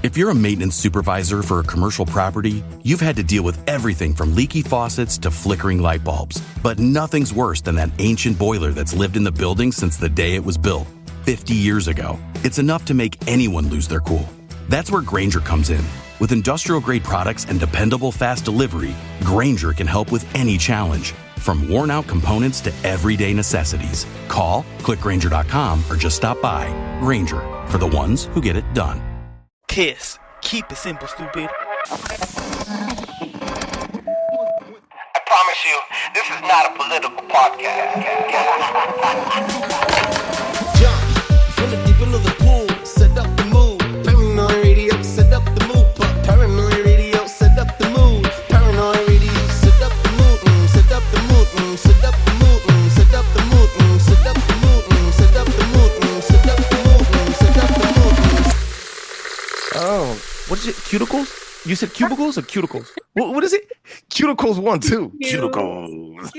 If you're a maintenance supervisor for a commercial property, you've had to deal with everything from leaky faucets to flickering light bulbs. But nothing's worse than that ancient boiler that's lived in the building since the day it was built, 50 years ago. It's enough to make anyone lose their cool. That's where Grainger comes in. With industrial-grade products and dependable fast delivery, Grainger can help with any challenge, from worn-out components to everyday necessities. Call, click Grainger.com, or just stop by. Grainger, for the ones who get it done. Kiss. Keep it simple, stupid. I promise you, this is not a political podcast. Jump from the deep into the pool, set up the mood. Paranoid radio, set up the mood. Paranoid radio, set up the mood. Paranoid radio, set up the mood. Set up the mood. Set up the mood. Set up the mood. Set up the mood. Set up the mood. Set up the mood. Set up the mood. Oh, what is it? Cuticles? You said cubicles or cuticles? What is it? Cuticles 1, 2. Cuticles.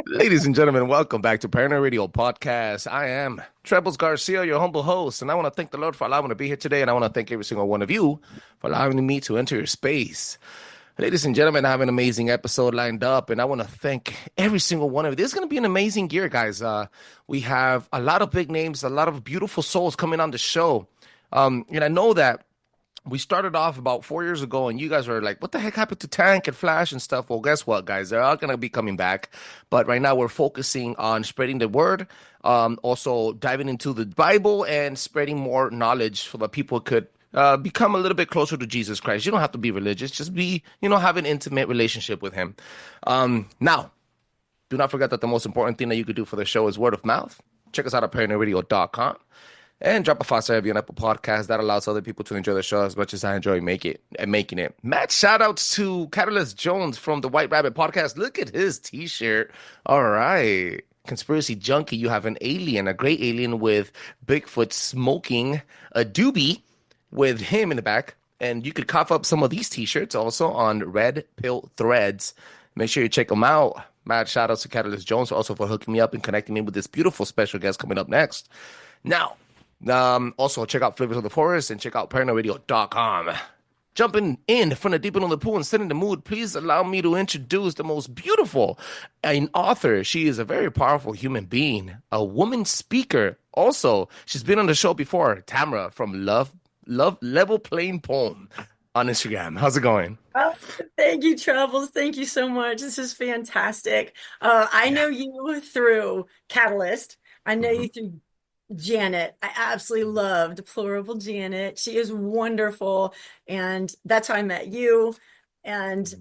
Ladies and gentlemen, welcome back to Paranoid Radio Podcast. I am Trebles Garcia, your humble host, and I want to thank the Lord for allowing me to be here today, and I want to thank every single one of you for allowing me to enter your space. Ladies and gentlemen, I have an amazing episode lined up, and I want to thank every single one of you. This is going to be an amazing year, guys. We have a lot of big names, a lot of beautiful souls coming on the show. And I know that we started off about 4 years ago, and you guys were like, what the heck happened to Tank and Flash and stuff? Well, guess what, guys? They're all going to be coming back. But right now, we're focusing on spreading the word, also diving into the Bible and spreading more knowledge so that people could become a little bit closer to Jesus Christ. You don't have to be religious. Just be, have an intimate relationship with him. Now, do not forget that the most important thing that you could do for the show is word of mouth. Check us out at paranoidradio.com. And drop a 5-star review on Apple Podcasts. That allows other people to enjoy the show as much as I enjoy making it. Mad shout-outs to Catalyst Jones from the White Rabbit Podcast. Look at his T-shirt. All right. Conspiracy Junkie, you have an alien, a great alien with Bigfoot smoking a doobie with him in the back. And you could cough up some of these T-shirts also on Red Pill Threads. Make sure you check them out. Mad shout-outs to Catalyst Jones also for hooking me up and connecting me with this beautiful special guest coming up next. Now, also check out Flavors of the Forest and check out paranoidradio.com. Jumping in from the deep end of the pool and setting the mood, please allow me to introduce the most beautiful an author. She is a very powerful human being, a woman speaker. Also, she's been on the show before, Tamara from Love Level Plain Poem on Instagram. How's it going? Oh, thank you, Trebles. Thank you so much. This is fantastic. I know you through Catalyst. I know you through Janet. I absolutely loved Deplorable Janet. She is wonderful. And that's how I met you. And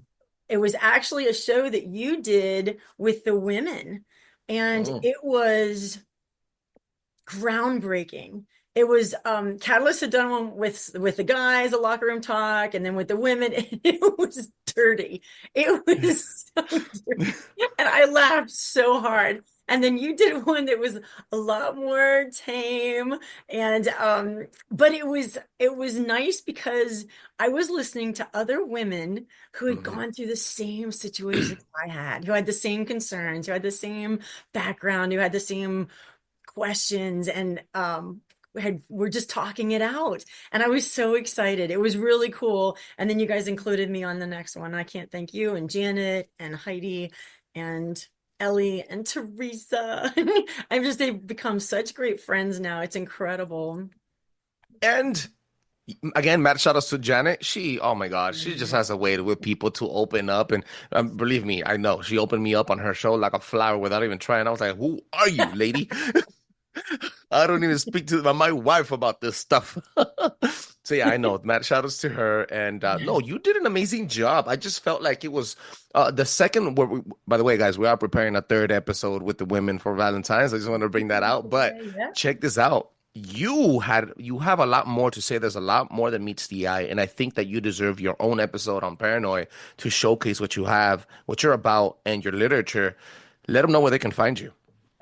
it was actually a show that you did with the women. And it was groundbreaking. It was Catalyst had done one with the guys, a locker room talk, and then with the women, it was dirty. It was so dirty. And I laughed so hard. And then you did one that was a lot more tame. And but it was nice because I was listening to other women who had gone through the same situations I had, who had the same concerns, who had the same background, who had the same questions, and we're just talking it out. And I was so excited. It was really cool. And then you guys included me on the next one. I can't thank you and Janet and Heidi and Ellie and Teresa. They've become such great friends now. It's incredible. And again, mad shout outs to Janet. Oh my God, she just has a way with people to open up. And believe me, I know she opened me up on her show like a flower without even trying. I was like, who are you, lady? I don't even speak to my wife about this stuff. So yeah, I know. Mad shout outs to her. And no, you did an amazing job. I just felt like it was the second. By the way, guys, we are preparing a third episode with the women for Valentine's. I just want to bring that out. But check this out. You have a lot more to say. There's a lot more that meets the eye. And I think that you deserve your own episode on Paranoid to showcase what you have, what you're about, and your literature. Let them know where they can find you.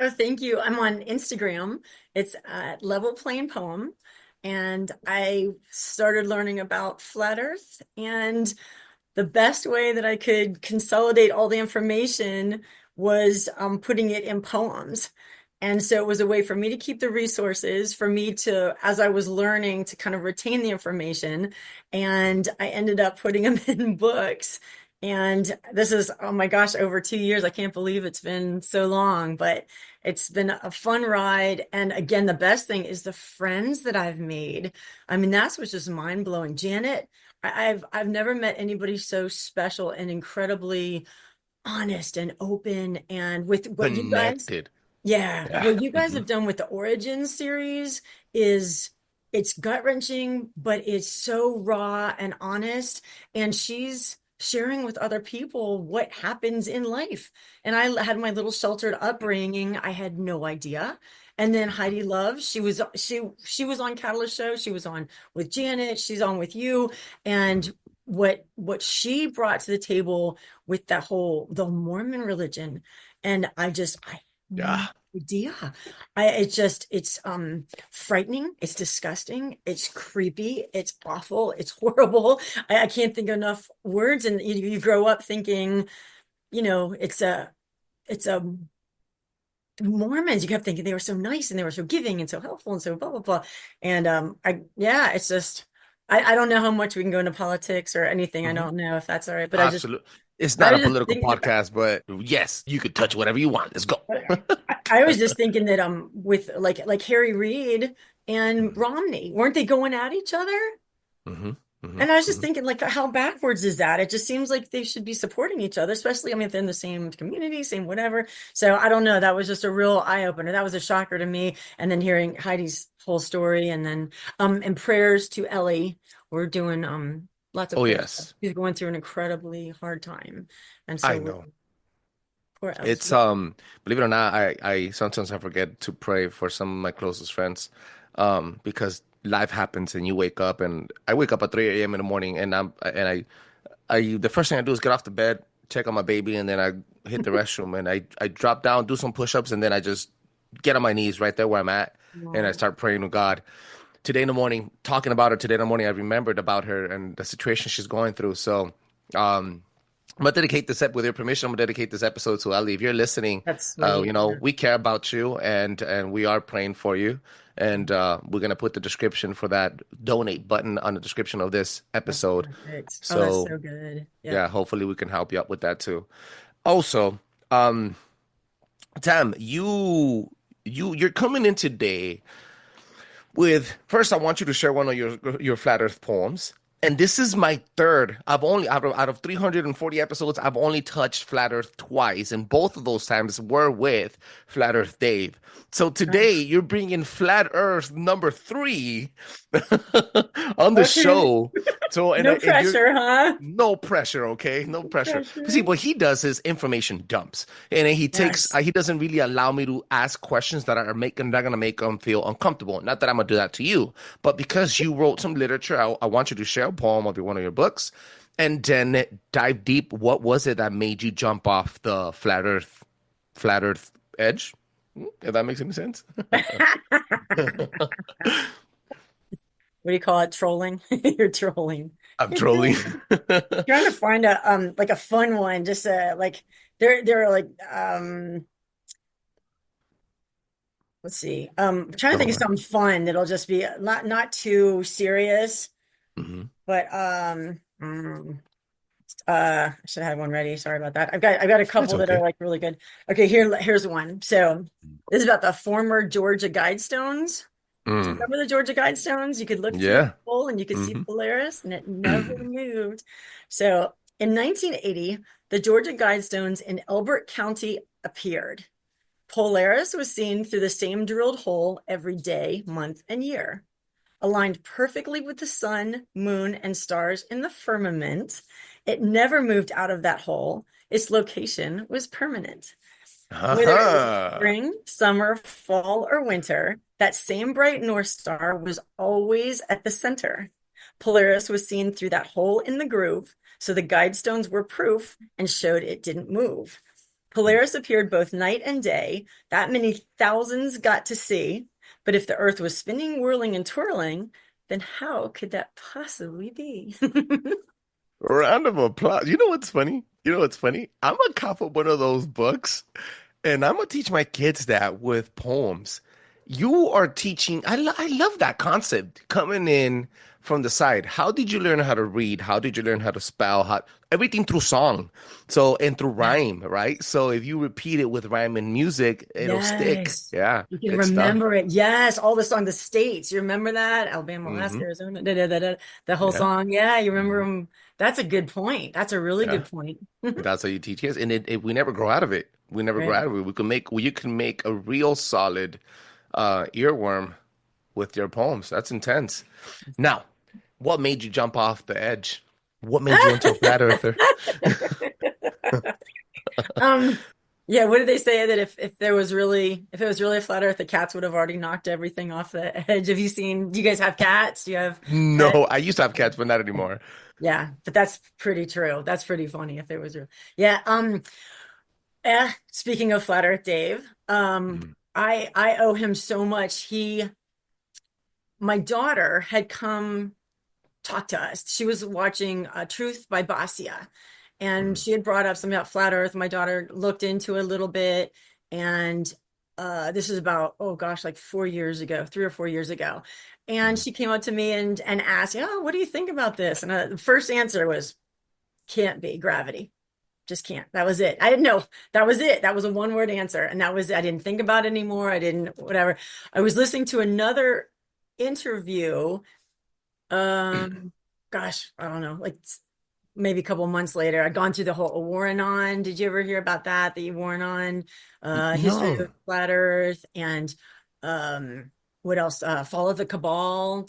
Oh, thank you. I'm on Instagram. It's at Level Plain Poem. And I started learning about Flat Earth. And the best way that I could consolidate all the information was putting it in poems. And so it was a way for me to keep the resources, for me to, as I was learning, to kind of retain the information. And I ended up putting them in books. And this is, oh my gosh, over 2 years. I can't believe it's been so long, but it's been a fun ride. And again, the best thing is the friends that I've made. I mean, that's what's just mind blowing. Janet, I've never met anybody so special and incredibly honest and open. And with what you guys, Connected. yeah, Yeah. what you guys have done with the Origins series is it's gut-wrenching, but it's so raw and honest. And she's sharing with other people what happens in life. And I had my little sheltered upbringing. I had no idea. And then Heidi Love, she was on Catalyst Show. She was on with Janet. She's on with you. And what she brought to the table with the Mormon religion. And I no Yeah. idea. It's frightening, it's disgusting, it's creepy, it's awful, it's horrible. I can't think of enough words. And you grow up thinking, it's a Mormons. You kept thinking they were so nice and they were so giving and so helpful and so blah blah blah. And it's just I don't know how much we can go into politics or anything. I Mhm. don't know if that's all right, but Absolutely. It's I not a was just political thinking about podcast, but yes, you could touch whatever you want. Let's go. I was just thinking that with like Harry Reid and Romney, weren't they going at each other? Hmm. Hmm. And I was just Hmm. thinking, like, how backwards is that? It just seems like they should be supporting each other, especially, I mean, if they're in the same community, same whatever. So I don't know. That was just a real eye opener. That was a shocker to me. And then hearing Heidi's whole story, and then and prayers to Ellie. We're doing lots of Oh, prayers. yes. She's going through an incredibly hard time, and I so know. poor Ellie. It's believe it or not, I sometimes I forget to pray for some of my closest friends, because life happens and you wake up, and I wake up at 3 a.m. in the morning, and I the first thing I do is get off the bed, check on my baby, and then I hit the restroom, and I drop down, do some push-ups, and then I just get on my knees right there where I'm at, and I start praying to God. Today in the morning, talking about her today in the morning, I remembered about her and the situation she's going through. So, I'm gonna dedicate this with your permission. I'm gonna dedicate this episode to Ali. If you're listening, That's sweet. we care about you, and we are praying for you. And we're gonna put the description for that donate button on the description of this That's episode. perfect. Oh, that's So so good. yeah, hopefully we can help you out with that too. Also, um, Tam, you're coming in today with first. I want you to share one of your flat Earth poems. And this is my third. I've only out of 340 episodes, I've only touched Flat Earth twice, and both of those times were with Flat Earth Dave. So today you're bringing Flat Earth number 3 on the Okay. show. So No and you're pressure, huh? no pressure, okay? No No pressure. See, pressure. what he does is information dumps, and then he takes. Yes. He doesn't really allow me to ask questions that are not gonna make them feel uncomfortable. Not that I'm gonna do that to you, but because you wrote some literature, I want you to share a poem of one of your books, and then dive deep. What was it that made you jump off the flat Earth edge? If that makes any sense. What do you call it? Trolling? You're trolling. I'm You're trolling. trolling. Trying to find a like a fun one. Just like they're like let's see. Trying to think of Oh, something fun that'll just be not too serious, mhm. but I should have had one ready. Sorry about that. I've got a That's couple that are okay. like really good. Okay, here's one. So this is about the former Georgia Guidestones. Do you Mm. remember the Georgia Guidestones? You could look through the Yeah. hole and you could see Hmm. Polaris, and it never moved. So in 1980, the Georgia Guidestones in Elbert County appeared. Polaris was seen through the same drilled hole every day, month, and year. Aligned perfectly with the sun, moon, and stars in the firmament, it never moved out of that hole. Its location was permanent. Whether it was Haha. spring, summer, fall, or winter, that same bright North Star was always at the center. Polaris was seen through that hole in the groove, so the guide stones were proof and showed it didn't move. Polaris appeared both night and day. That many thousands got to see. But if the Earth was spinning, whirling, and twirling, then how could that possibly be? Round of applause. You know what's funny? I'm a cop of one of those books, And I'm gonna teach my kids that with poems. You are teaching. I love that concept coming in from the side. How did you learn how to read? How did you learn how to spell? How everything through song, so and through Yeah. rhyme, right? So if you repeat it with rhyme and music, it'll stick. Yes. Yeah, You can good stuff. remember it. Yes. All the song, the states. You remember that? Alabama, Hmm. Alaska, Arizona, da, da, da, da, the whole Yeah. song. Yeah, you remember Hmm. them. That's a good point. That's a really Yeah. good point. That's how you teach kids, and we never grow out of it. We never grow Right. out of it. You can make a real solid earworm with your poems. That's intense. Now, what made you jump off the edge? What made you into a flat earther? Um, yeah, what did they say that if it was really a flat earth, the cats would have already knocked everything off the edge? Do you guys have cats? Do you have pets? No, I used to have cats, but not anymore. Yeah, but that's pretty true. That's pretty funny if it was real. Yeah, speaking of flat earth Dave, Mhm. I owe him so much. My daughter had come talk to us. She was watching Truth by Basia, and Mhm. she had brought up something about flat Earth. My daughter looked into it a little bit, and this is about, oh gosh, like 4 years ago, 3 or 4 years ago. And Mhm. she came up to me and asked, "Oh, what do you think about this?" And the first answer was, "Can't be gravity. Just can't." That was it. I didn't know. That was it. That was a one-word answer, and that was, I didn't think about it anymore. I didn't, whatever. I was listening to another interview, um, gosh, I don't know, like maybe a couple months later. I'd gone through the whole Warrenon. Did you ever hear about that? The Warrenon, history of No, flat Earth, and what else? Fall of the Cabal.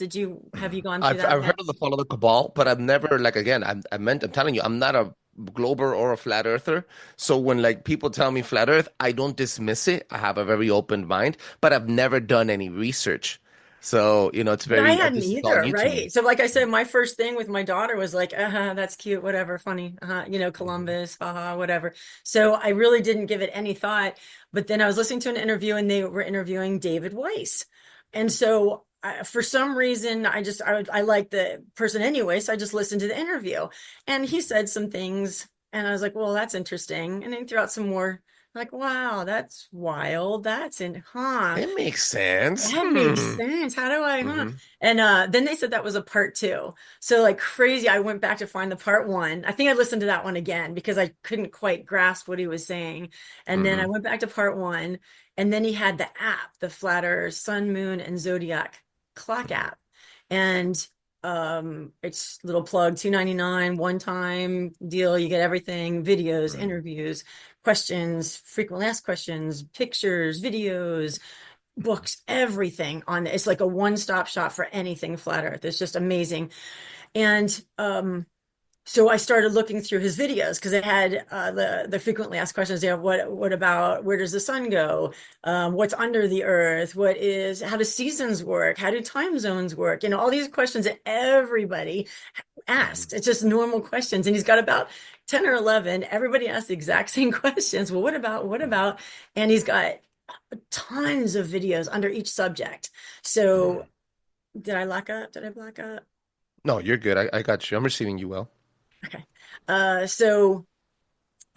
Have you gone through that I've yet? heard of the fall of the cabal, but I've never like again. I'm telling you, I'm not a glober or a flat earther. So when like people tell me flat Earth, I don't dismiss it. I have a very open mind, but I've never done any research. So it's Yeah, I very hadn't this is all either, new to me. right? So, like I said, my first thing with my daughter was like, that's cute, whatever, funny, Mhm. Columbus, haha, whatever. So I really didn't give it any thought. But then I was listening to an interview, and they were interviewing David Weiss, and so for some reason, I like the person anyway, so I just listened to the interview, and he said some things, and I was like, well, that's interesting, and then he threw out some more. Like, wow, that's wild. Huh? It makes sense. That makes sense. How do I, huh? Hmm. And then they said that was a part two. So like crazy, I went back to find the part one. I think I listened to that one again because I couldn't quite grasp what he was saying. And then I Hmm. went back to part one, and then he had the app, the Flatter Sun, Moon, and Zodiac clock app. And it's little plug, 2.99, one time deal. You get everything, videos, Hmm. interviews, questions, frequently asked questions, pictures, videos, books, everything on it. It's like a one-stop shop for anything flat earth. It's just amazing. And so I started looking through his videos because it had the frequently asked questions. What about, where does the sun go? What's under the earth? How do seasons work? How do time zones work? All these questions that everybody asks. It's just normal questions. And he's got about 10 or 11. Everybody asks the exact same questions. Well, what about? And he's got tons of videos under each subject. So Hmm. did I lock up? Did I block up? No, you're good. I got you. I'm receiving you well. Okay. So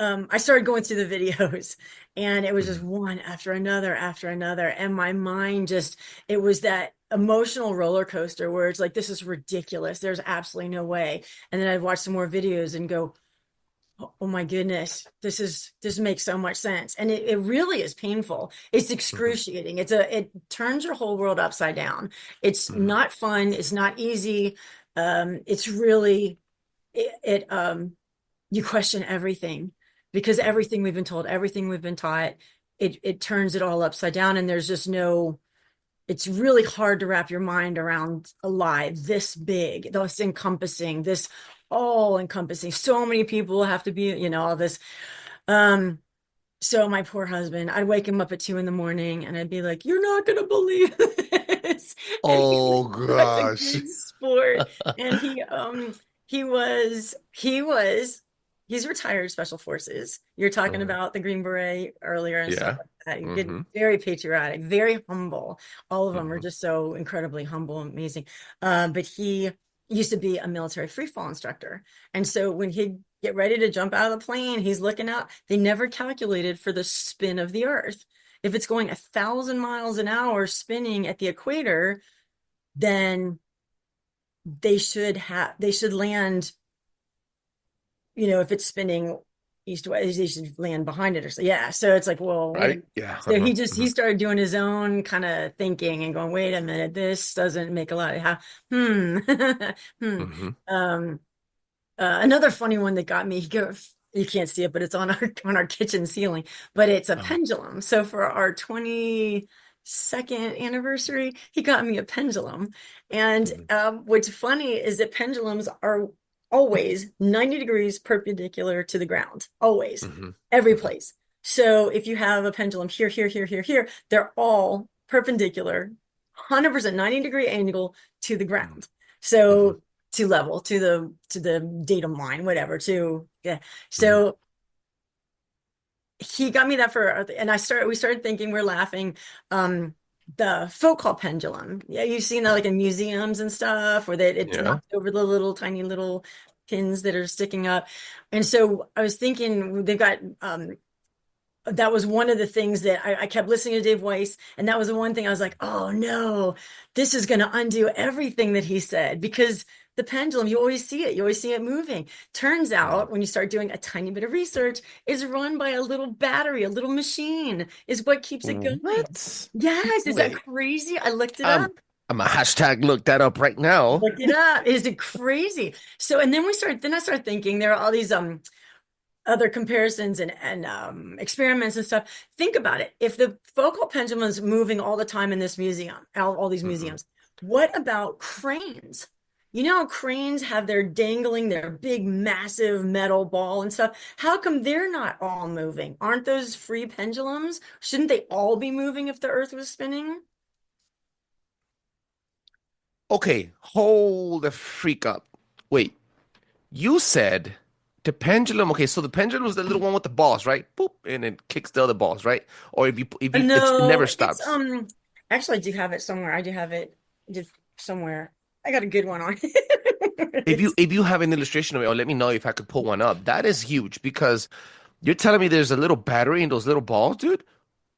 I started going through the videos, and it was just Hmm. one after another. And my mind it was that emotional roller coaster where it's like, this is ridiculous. There's absolutely no way. And then I'd watch some more videos and go, oh my goodness, this makes so much sense. And it really is painful. It's Hmm. excruciating. It turns your whole world upside down. It's Hmm. not fun. It's not easy. It's really, you question everything because everything we've been told, everything we've been taught, it turns it all upside down. And there's just no, it's really hard to wrap your mind around a lie this big, this encompassing, this all encompassing. So many people have to be, all this. Um, so my poor husband, I'd wake him up at 2 in the morning, and I'd be like, "You're not gonna believe this," and he was Oh such a gosh. good sport. And he was he's retired Special Forces. You're talking Uh, about the Green Beret earlier and stuff yeah. like that. Good, Hmm. very patriotic, very humble. All of them are Hmm. just so incredibly humble and amazing. But he used to be a military free fall instructor. And so when he'd get ready to jump out of the plane, he's looking out. They never calculated for the spin of the earth. If it's going 1,000 miles an hour spinning at the equator, then they should land, if it's spinning east to west, they should land behind it or so. Yeah. So it's like, well, wait a Right? minute. Yeah. So he started doing his own kind of thinking and going, wait a minute, this doesn't make a lot of hmm. Hmm. Hmm. Um, another funny one that got me, you can't see it, but it's on our kitchen ceiling, but it's a Oh. pendulum. So for our 22nd anniversary, he got me a pendulum. And Mhm. what's funny is that pendulums are always 90 degrees perpendicular to the ground, always, Mhm. every Mhm. place. So if you have a pendulum here, here, here, here, here, they're all perpendicular, 100% 90-degree angle to the Mhm. ground. Mhm. So to level to the datum line, whatever, to yeah. Mhm. So he got me that and we started thinking, we're laughing, the Foucault pendulum. Yeah, you've seen that like in museums and stuff, where it Yeah. knocks over the little tiny little pins that are sticking up. And so I was thinking they've got that was one of the things that I kept listening to Dave Weiss, and that was the one thing I was like, oh no, this is going to undo everything that he said, because the pendulum, you always see it moving. Turns Mhm. out, when you start doing a tiny bit of research, is run by a little battery, a little machine is what keeps it going. What? Yes, is that Wait. crazy? I looked it up. I'm I'm a hashtag look that up right now. Look it up. Is it crazy? So, and then I started thinking there are all these other comparisons and experiments and stuff. Think about it. If the focal pendulum is moving all the time in this museum, all these Hmm. museums, what about cranes? You know how cranes have their big, massive metal ball and stuff? How come they're not all moving? Aren't those free pendulums? Shouldn't they all be moving if the Earth was spinning? Okay, hold the freak up. Wait, you said the pendulum. Okay, so the pendulum is the little one with the balls, right? Boop, and it kicks the other balls, right? Or it No, never it's stops. actually I do have it somewhere. I do have it just somewhere. I got a good one on. If you It's if you have an illustration of it, or let me know if I could pull one up. That is huge because you're telling me there's a little battery in those little balls, dude.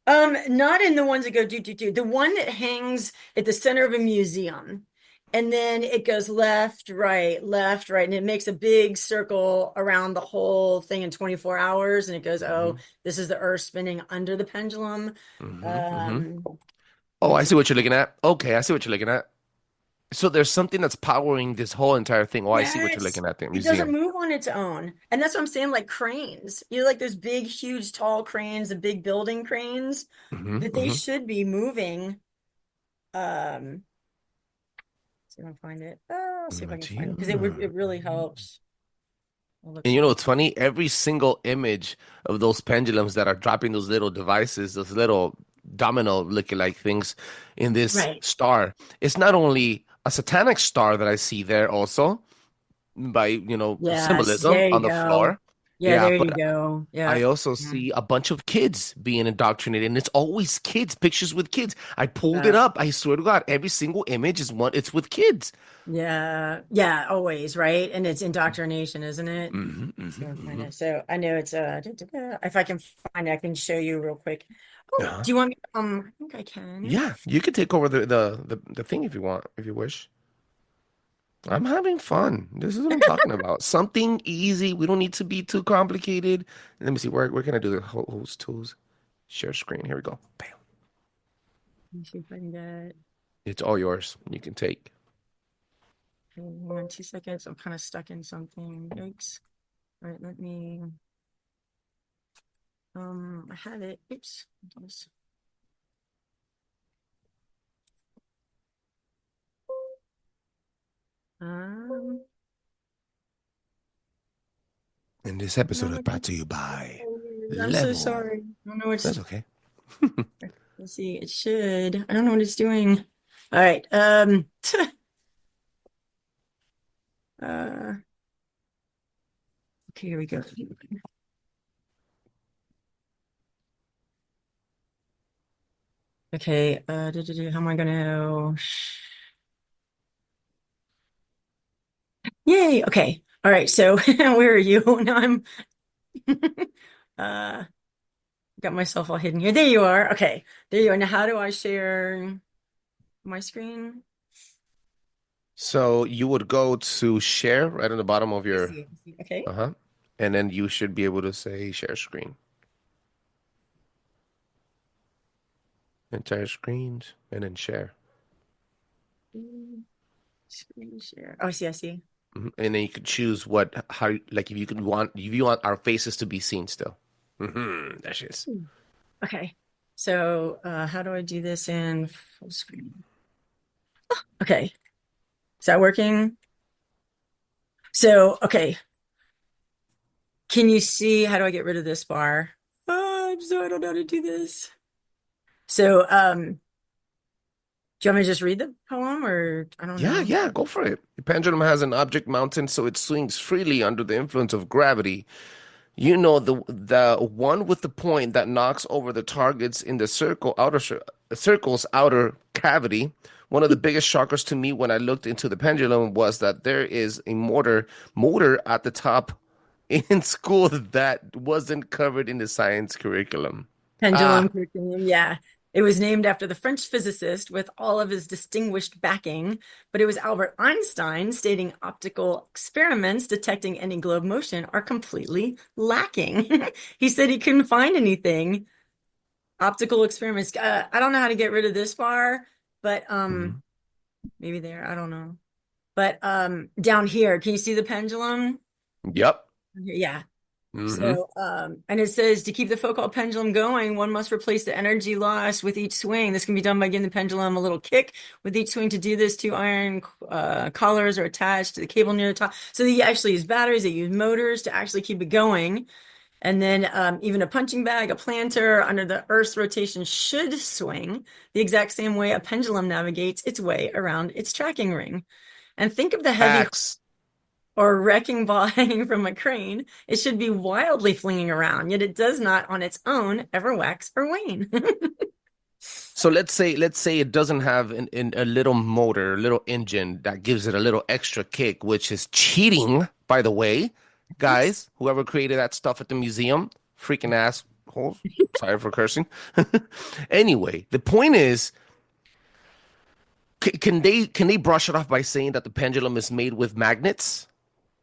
not in the ones that go do do do. The one that hangs at the center of a museum, and then it goes left, right, and it makes a big circle around the whole thing in 24 hours, and it goes, oh, Hmm. this is the Earth spinning under the pendulum. Hmm. Hmm. Um, Oh, let me I see. see what you're looking at. Okay, I see what you're looking at. So there's something that's powering this whole entire thing. Oh, I see what you're Yes, looking at. The it doesn't museum. move on its own. And that's what I'm saying, like cranes. You know, like those big, huge, tall cranes, the big building cranes, Hmm. that they Hmm. should be moving. Um, see if I can find it. Oh, I'll see if I can find it because it really helps. I'll look And you for know it. what's funny? Every single image of those pendulums that are dropping those little devices, those little domino looking like things in this Right. star, it's not only a satanic star that I see there also by, Yes, symbolism there you on the go. floor. Yeah, Yeah, there you but go. I Yeah. also Yeah. see a bunch of kids being indoctrinated, and it's always kids, pictures with kids. I pulled it Yeah. up. I swear to God, every single image it's with kids. Yeah. Yeah, always, right? And it's indoctrination, isn't it? Hmm. So Hmm. I'll find Hmm. it. So I know it's if I can find it, I can show you real quick. Oh, do you want me I think I can. Yeah, you could take over the thing if you want, if you wish. I'm having fun. This is what I'm talking about. Something easy. We don't need to be too complicated. Let me see. Where can I do the host tools? Share screen. Here we go. Bam. Let me see if I can get It's all yours. You can take. hang on 2 seconds. I'm kind of stuck in something. Yikes. All right, let me I had it. Oops. Um And this episode no, is brought to you by I'm so Level. sorry. I don't know what's That's okay. let's see, it should. I don't know what it's doing. All right. Uh okay, here we go. Okay, how am I gonna Yay. Okay. All right. So where are you? Now I'm uh got myself all hidden here. There you are. Okay. There you are. Now how do I share my screen? So you would go to share right on the bottom of I your, see. I see. Okay. uh-huh. And then you should be able to say share screen. Entire screens and then share. Screen share. Oh, I see. I see. And then you could choose how, like if you want our faces to be seen still. There she is. Okay. So how do I do this in full screen? Okay. Is that working? So, okay. Can you see how do I get rid of this bar? I don't know how to do this. So, do you want me to just read the poem or I don't Yeah, know. yeah, go for it. The pendulum has an object mounted so it swings freely under the influence of gravity. You know the one with the point that knocks over the targets in the circle's outer cavity. One of the biggest shockers to me when I looked into the pendulum was that there is a motor at the top in school that wasn't covered in the science curriculum. Pendulum Ah, curriculum, yeah. It was named after the French physicist with all of his distinguished backing, but it was Albert Einstein stating optical experiments detecting any globe motion are completely lacking. He said he couldn't find anything. Optical experiments. I don't know how to get rid of this bar, but mhm. maybe there. I don't know. But down here, can you see the pendulum? Yep. Yeah. Hmm. So, and it says to keep the Foucault pendulum going, one must replace the energy lost with each swing. This can be done by giving the pendulum a little kick with each swing. To do this, two iron collars are attached to the cable near the top. So they actually use batteries, they use motors to actually keep it going. And then even a punching bag, a planter under the Earth's rotation should swing the exact same way a pendulum navigates its way around its tracking ring. And think of the heavy Facts. or wrecking ball hanging from a crane. It should be wildly flinging around, yet it does not on its own ever wax or wane. So let's say it doesn't have a little motor, a little engine that gives it a little extra kick, which is cheating, by the way. Guys, whoever created that stuff at the museum, freaking assholes. Sorry for cursing. Anyway, the point is, can they brush it off by saying that the pendulum is made with magnets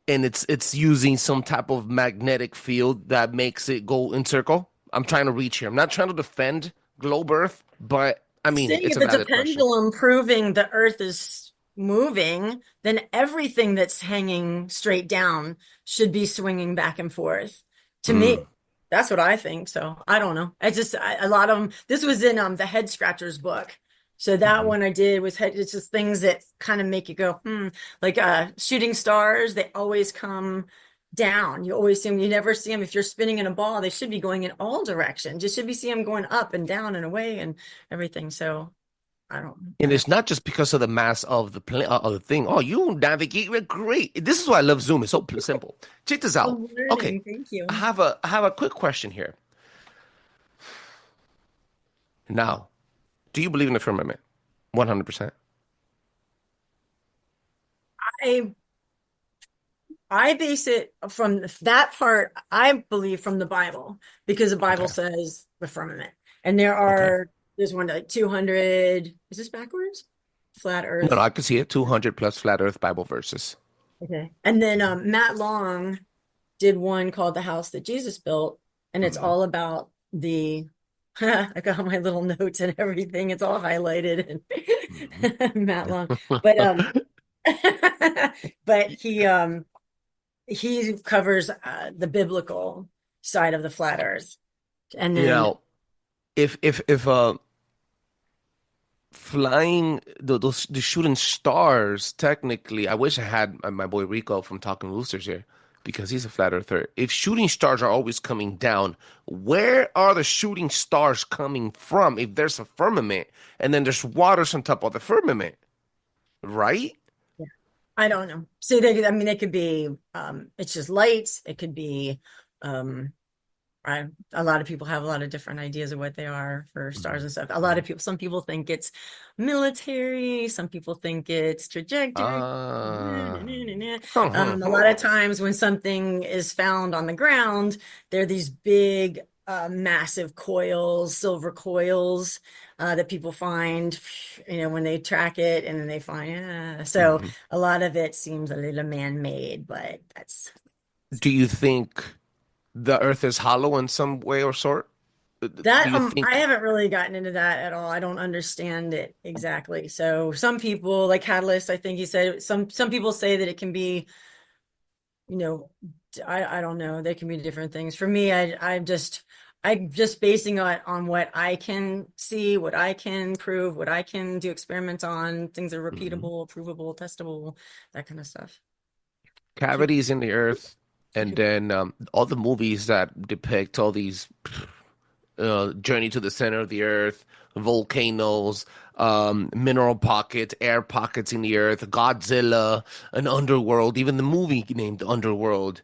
and it's using some type of magnetic field that makes it go in circle? I'm trying to reach here. I'm not trying to defend globe Earth, but I mean, Saying it's if a it's a valid question. pendulum proving the Earth is moving, then everything that's hanging straight down should be swinging back and forth. To me, Mm. that's what I think. So I don't know. A lot of them. This was in the Head Scratchers book. So that Mhm. one I did was it's just things that kind of make you go, like shooting stars, they always come down. You always see them, you never see them. If you're spinning in a ball, they should be going in all directions. You should be seeing them going up and down and away and everything. So I And don't. it's not just because of the mass of the of the thing. Oh, you navigate great. This is why I love Zoom. It's so simple. Check this out. I'm Okay, learning. Thank I you. have a quick question here. Now, do you believe in the firmament? 100%. I I base it from that part, I believe from the Bible, because the Bible Okay. says the firmament. And Okay. there's one like 200, is this backwards? Flat No, no, Earth. I can see it. 200 plus flat Earth Bible verses. Okay. And then Matt Long did one called The House That Jesus Built, and it's Mhm. all about the I got my little notes and everything. It's all highlighted Mhm. and Matt Long. But but he covers the biblical side of the flat earth. And then Now, if flying the shooting stars, technically, I wish I had my boy Rico from Talking Roosters here because he's a flat earther. If shooting stars are always coming down, where are the shooting stars coming from? If there's a firmament and then there's waters on top of the firmament, right? I don't know. See, I mean, they could be it's just lights. It could be um a lot of people have a lot of different ideas of what they are for stars Mhm. and stuff. A lot Mhm. of people, some people think it's military, some people think it's trajectory. Ah, A lot of times when something is found on the ground, there are these big, massive coils, silver coils, that people find, when they track it, and then they find, so Mhm. a lot of it seems a little man-made, but that's Do you think the Earth is hollow in some way or sort? Do that. you I think? haven't really gotten into that at all. I don't understand it exactly. So some people, like Catalyst, I think he said, some people say that it can be, you know, I don't know. There can be different things. For me, I'm just basing it on what I can see, what I can prove, what I can do experiments on, things that are Mhm. repeatable, provable, testable, that kind of stuff. Keep Cavities in the Earth, and keep then all the movies that depict all these journey to the center of the earth, volcanoes, mineral pockets, air pockets in the earth, Godzilla, an underworld, even the movie named Underworld.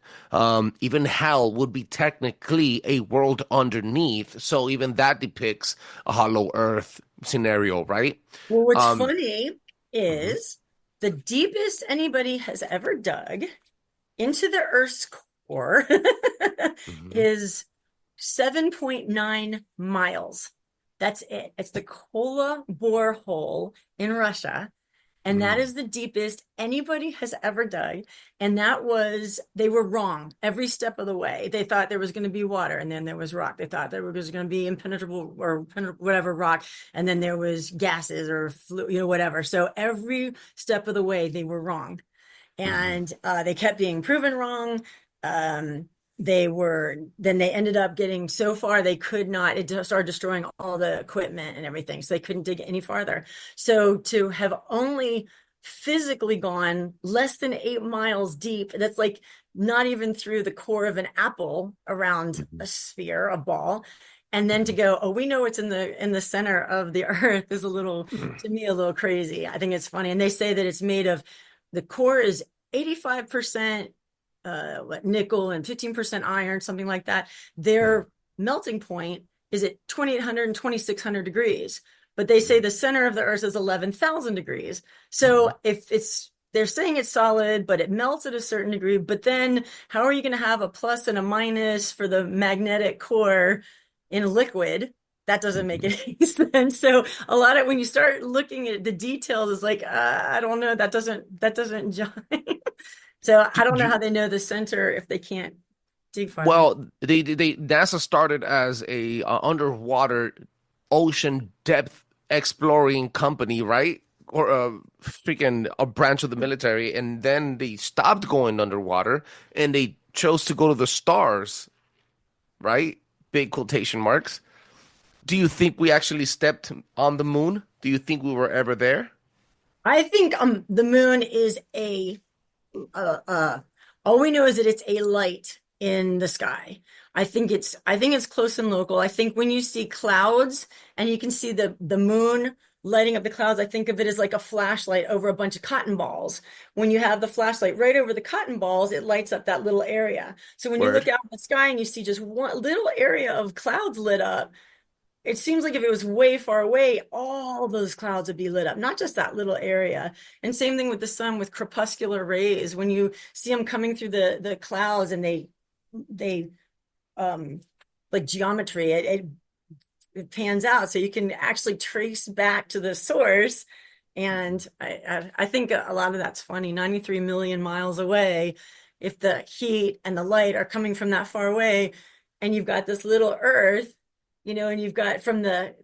Even hell would be technically a world underneath. So even that depicts a hollow earth scenario, right? Well, what's Um, funny mhm, is the deepest anybody has ever dug into the Earth's core mhm, is 7.9 miles. That's it. It's the Kola borehole in Russia. And that mhm, is the deepest anybody has ever dug. And they were wrong every step of the way. They thought there was going to be water, and then there was rock. They thought there was going to be impenetrable or whatever rock, and then there was gases or whatever. So every step of the way, they were wrong, mhm, and they kept being proven wrong. Um, then they ended up getting so far they could not, it started destroying all the equipment and everything. So they couldn't dig any farther. So to have only physically gone less than 8 miles deep, that's like not even through the core of an apple around mhm, a sphere, a ball. And then to mhm, go, oh, we know it's in the center of the earth is mhm, to me, a little crazy. I think it's funny. And they say that it's made of, the core is 85% nickel and 15% iron, something like that. mhm, Their melting point is at 2800 and 2600 degrees, but they say mhm, the center of the earth is 11,000 degrees. So mhm. if they're saying it's solid, but it melts at a certain degree, but then how are you going to have a plus and a minus for the magnetic core in liquid? That doesn't make Mhm. any sense. So a lot of, when you start looking at the details, it's like, I don't know, that doesn't jive. So Do, I don't know how do, they know the center if they can't dig farther. Well, they NASA started as a underwater ocean depth exploring company, right? Or a freaking a branch of the military, and then they stopped going underwater and they chose to go to the stars, right? Big quotation marks. Do you think we actually stepped on the moon? Do you think we were ever there? I think the moon is uh, uh all we know is that it's a light in the sky. I think it's close and local. I think when you see clouds and you can see the moon lighting up the clouds, I think of it as like a flashlight over a bunch of cotton balls. When you have the flashlight right over the cotton balls, it lights up that little area. So when you look Word. out in the sky and you see just one little area of clouds lit up, it seems like if it was way far away, all those clouds would be lit up, not just that little area. And same thing with the sun with crepuscular rays. When you see them coming through the clouds and they um like geometry, it pans out so you can actually trace back to the source. And I think a lot of that's funny. 93 million miles away, if the heat and the light are coming from that far away, and you've got this little Earth, and you've got from the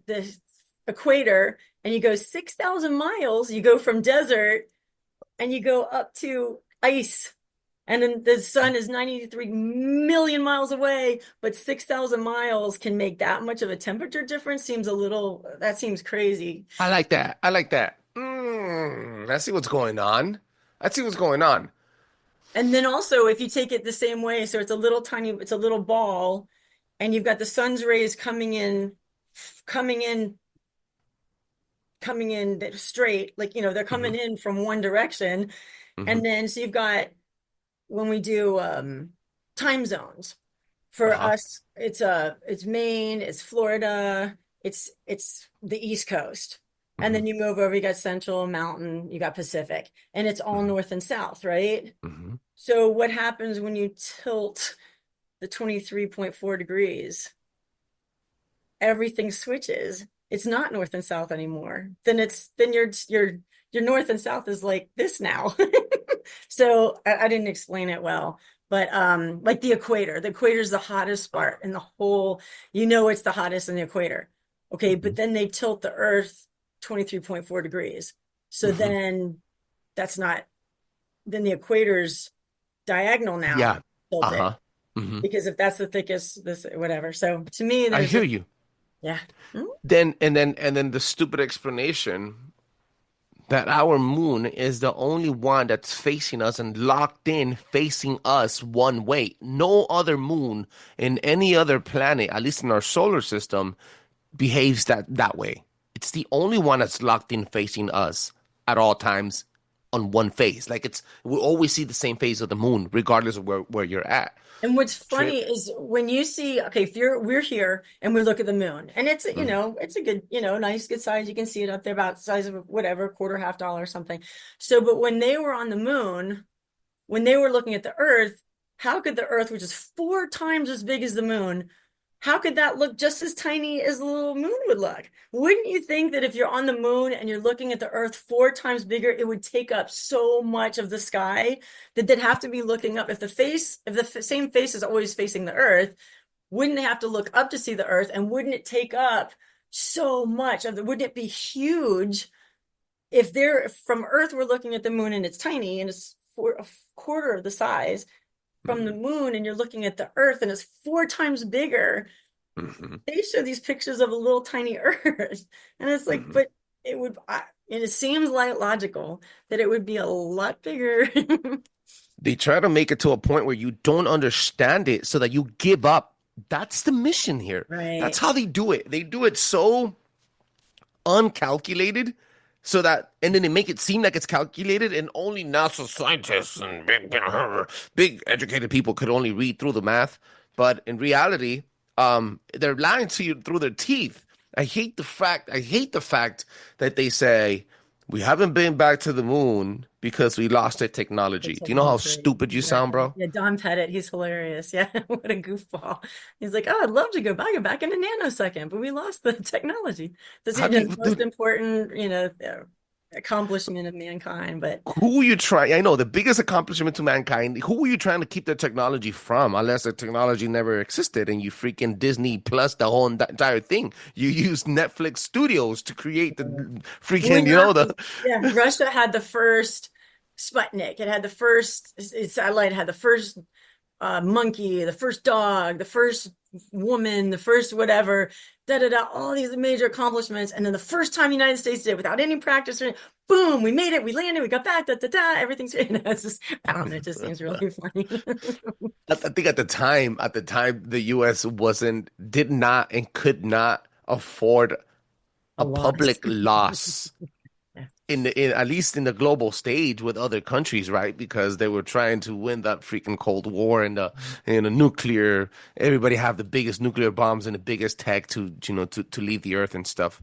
equator, and you go 6,000 miles, you go from desert and you go up to ice. And then the sun is 93 million miles away, but 6,000 miles can make that much of a temperature difference. That seems crazy. I like that. I like that. I see what's going on. I see what's going on. And then also, if you take it the same way, so it's a little ball, and you've got the sun's rays coming in, coming in straight, like, they're Hmm. coming in from one direction. Hmm. And then, so you've got, when we do time zones, for Uh-huh. us, it's Maine, it's Florida, it's the East Coast. And then you move over, you got Central, Mountain, you got Pacific, and it's all north and south, right? Mhm. So what happens when you tilt the 23.4 degrees? Everything switches. It's not north and south anymore. Then your north and south is like this now. So I didn't explain it well, but like the equator. The equator is the hottest part in the whole, it's the hottest in the equator. Okay, but Mhm. then they tilt the earth 23.4 degrees. So Mhm. then that's not then the equator's diagonal now Yeah. tilted. Uh-huh. Mhm. Because if that's the thickest, this whatever. So to me, I there's hear just you. yeah. Hmm? Then the stupid explanation that our moon is the only one that's facing us and locked in facing us one way. No other moon in any other planet, at least in our solar system, behaves that way. It's the only one that's locked in facing us at all times on one face. Like we always see the same face of the moon, regardless of where you're at. And what's Trip. funny is when you see, okay, if we're here and we look at the moon, and it's, Mm, it's a good, nice, good size. You can see it up there about the size of whatever, quarter, half dollar or something. So, but when they were on the moon, when they were looking at the Earth, how could the Earth, which is 4 times as big as the moon, how could that look just as tiny as the little moon would look? Wouldn't you think that if you're on the moon and you're looking at the Earth 4 times bigger, it would take up so much of the sky that they'd have to be looking up? If the same face is always facing the Earth, wouldn't they have to look up to see the Earth? And wouldn't it take up so much of the, wouldn't it be huge if they're from Earth, we're looking at the moon and it's tiny and it's a quarter of the size from the mm, moon, and you're looking at the Earth and it's 4 times bigger. mhm, They show these pictures of a little tiny Earth, and it's like, mhm. but and it seems like logical that it would be a lot bigger. They try to make it to a point where you don't understand it so that you give up. That's the mission here. That's Right. how they do it. They do it so uncalculated so that and then they make it seem like it's calculated and only NASA scientists and big educated people could only read through the math. But in reality, they're lying to you through their teeth. I hate the fact that they say we haven't been back to the moon because we lost the The technology. Do you know how telemetry. stupid you Yeah. sound, bro? Yeah. Don Pettit, he's hilarious. Yeah. What a goofball. He's like, oh, I'd love to go back in a nanosecond, but we lost the technology. That's, How do the you, most dude? important, accomplishment of mankind. But Who are you trying? I know the biggest accomplishment to mankind. Who are you trying to keep the technology from? Unless the technology never existed and you freaking Disney plus the whole entire thing. You use Netflix Studios to create the well, freaking, yeah, yeah, Russia had the first Sputnik. It had the first satellite, had the first monkey, the first dog, the first woman, the first whatever, da da da, all these major accomplishments. And then the first time the United States did it without any practice, boom, we made it, we landed, we got back, da da da, everything's, it's just, I don't know, it just seems really funny. I think at the time, the U.S. did not, and could not afford A a lot. public loss Yeah. at least in the global stage with other countries, right? Because they were trying to win that freaking Cold War and the nuclear. Everybody have the biggest nuclear bombs and the biggest tech to leave the Earth and stuff.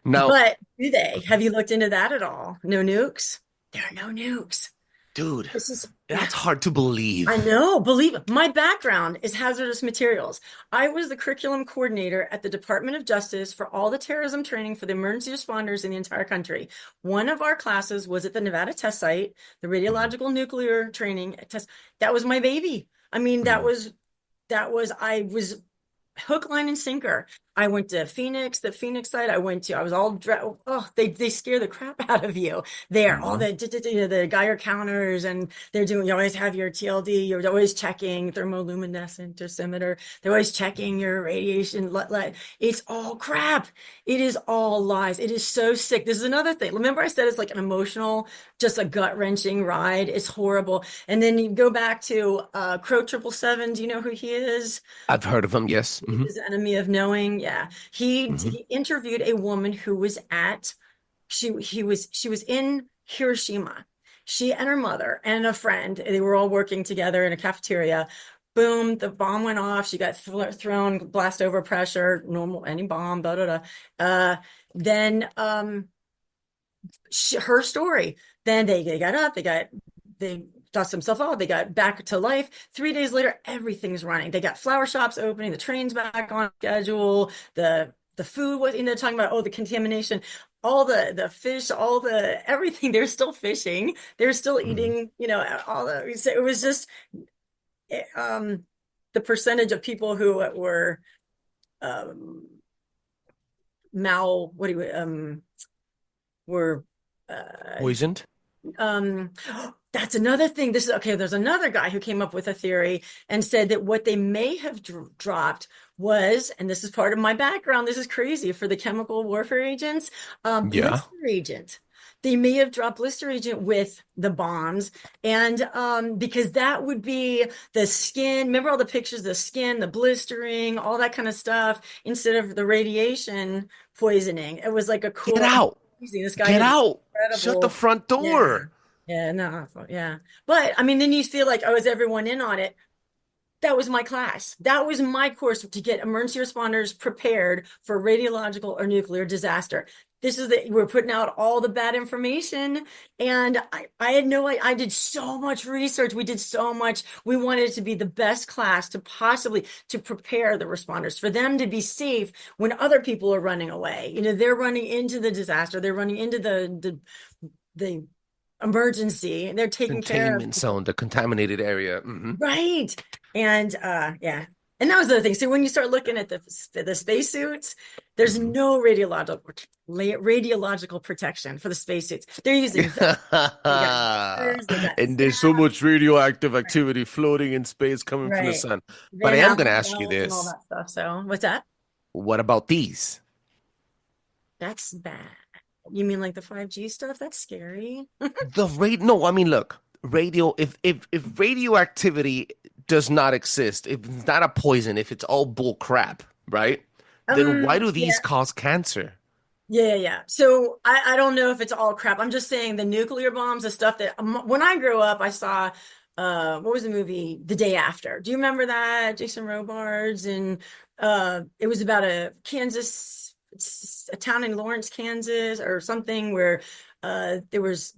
Now, But do they? Have you looked into that at all? No nukes? There are no nukes. dude, This is, yeah. that's hard to I believe. know, believe it. My background is hazardous materials. I was the curriculum coordinator at the Department of Justice for all the terrorism training for the emergency responders in the entire country. One of our classes was at the Nevada test site, the Mhm, radiological nuclear training test. That was my baby. I mean, mhm, I was hook, line, and sinker. I went to Phoenix, the Phoenix site. I was all they scare the crap out of you there. All mhm, the Geiger counters, and you always have your TLD. You're always checking thermoluminescent dosimeter. They're always checking your radiation. It's all crap. It is all lies. It is so sick. This is another thing. Remember, I said it's like an emotional, just a gut wrenching ride. It's horrible. And then you go back to Crow 777. Do you know who he is? I've heard of them. Yes. Hmm. His enemy of knowing. Yeah. Hmm. He interviewed a woman who was at she was in Hiroshima. She and her mother and a friend, they were all working together in a cafeteria. Boom, the bomb went off. She got thrown, blast over pressure, normal any bomb, da da da. Then her story. Then they got up, they dust themselves off, they got back to life. 3 days later, everything's running. They got flower shops opening, the train's back on schedule, the food was, they're talking about, oh, the contamination, all the fish, all the everything. They're still fishing, they're still Mhm. eating, all the, so it was just the percentage of people who were um what do you were Poisoned? um that's another thing. This is okay. There's another guy who came up with a theory and said that what they may have dropped was, and this is part of my background, this is crazy for the chemical warfare agents, Yeah. blister agent. They may have dropped blister agent with the bombs, and because that would be the skin. Remember all the pictures, the skin, the blistering, all that kind of stuff, instead of the radiation poisoning. It was like a Get cool. out. This guy Get had out. Shut the incredible. front Yeah. door. Yeah, no, yeah. But I mean, then you feel like, oh, is everyone in on it? That was my class. That was my course to get emergency responders prepared for radiological or nuclear disaster. We're putting out all the bad information. And I had I did so much research. We did so much. We wanted it to be the best class to prepare the responders, for them to be safe when other people are running away. They're running into the disaster. They're running into the emergency, and they're taking care of Containment people. zone, the contaminated area. Right. And yeah. And that was the other thing. So when you start looking at the spacesuits, there's Hmm. no radiological protection for the spacesuits. They're using vests, they got mirrors, they got And there's so zaps. much radioactive activity floating in space coming from the Right. sun. But I Van am going to Allen ask you belts and all this. that stuff. So what's that? What about these? That's bad. You mean like the 5G stuff? That's scary. No, I mean, look, if radioactivity does not exist, if it's not a poison, if it's all bull crap, right? Then why do these Yeah. cause cancer? Yeah. So I don't know if it's all crap. I'm just saying the nuclear bombs, the stuff that when I grew up, I saw what was the movie The Day After? Do you remember that? Jason Robards, and it was about a town in Lawrence, Kansas or something, where there was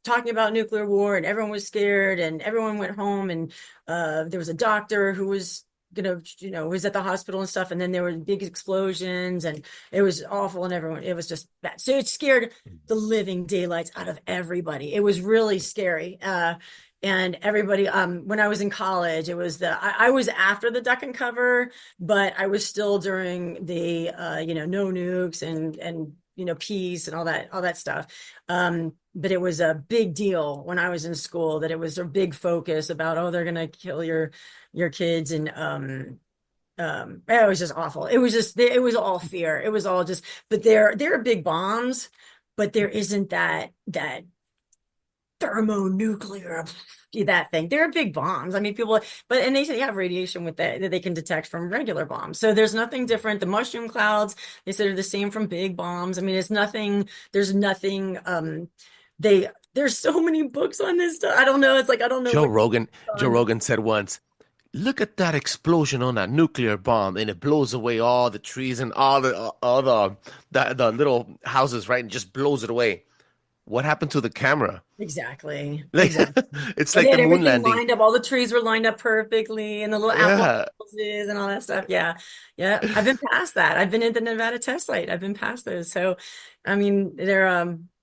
talking about nuclear war, and everyone was scared, and everyone went home, and there was a doctor who was was at the hospital and stuff, and then there were big explosions, and it was awful, and it was just bad. So it scared the living daylights out of everybody. It was really scary. And everybody, when I was in college, I was after the duck and cover, but I was still during the, no nukes and, peace and all that stuff. But it was a big deal when I was in school, that it was a big focus about, oh, they're going to kill your kids. And, it was just awful. It was all fear. It was all just, but there are big bombs, but there isn't that thermonuclear, that thing. There are big bombs. I mean, and they say you have radiation with that they can detect from regular bombs. So there's nothing different. The mushroom clouds, they said, are the same from big bombs. I mean, there's nothing, there's so many books on this stuff. I don't know. It's like, I don't know Joe what Rogan, Joe on. Rogan said once, look at that explosion on that nuclear bomb, and it blows away all the trees and all the little houses, right? And just blows it away. What happened to the camera? Exactly. Like, Exactly. it's And like they the had moon everything landing. lined up. All the trees were lined up perfectly, and the little apple Yeah. houses and all that stuff. Yeah. Yeah. I've been past that. I've been at the Nevada test site. I've been past those. So, I mean,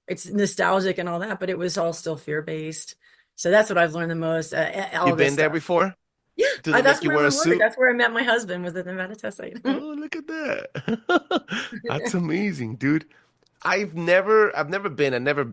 it's nostalgic and all that, but it was all still fear-based. So that's what I've learned the most, all You've this been there stuff. before? Yeah. Do they That's make you where I wear a remembered. suit? That's where I met my husband, was at the Nevada test site. Oh, look at that. That's amazing, dude. I've never been, I never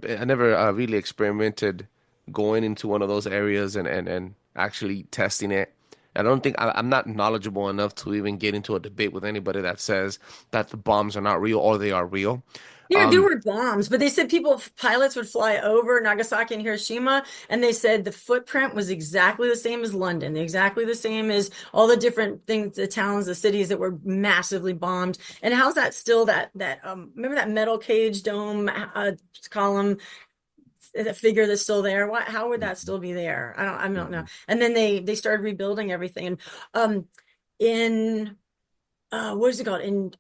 really experimented going into one of those areas and actually testing it. I don't think I'm not knowledgeable enough to even get into a debate with anybody that says that the bombs are not real or they are real. There Um, were bombs, but they said pilots would fly over Nagasaki and Hiroshima, and they said the footprint was exactly the same as London, exactly the same as all the different things, the towns, the cities that were massively bombed. And how's that still remember that metal cage dome column, the figure that's still there? How would that still be there? I don't know. mhm. And then they started rebuilding everything. And in what is it called? In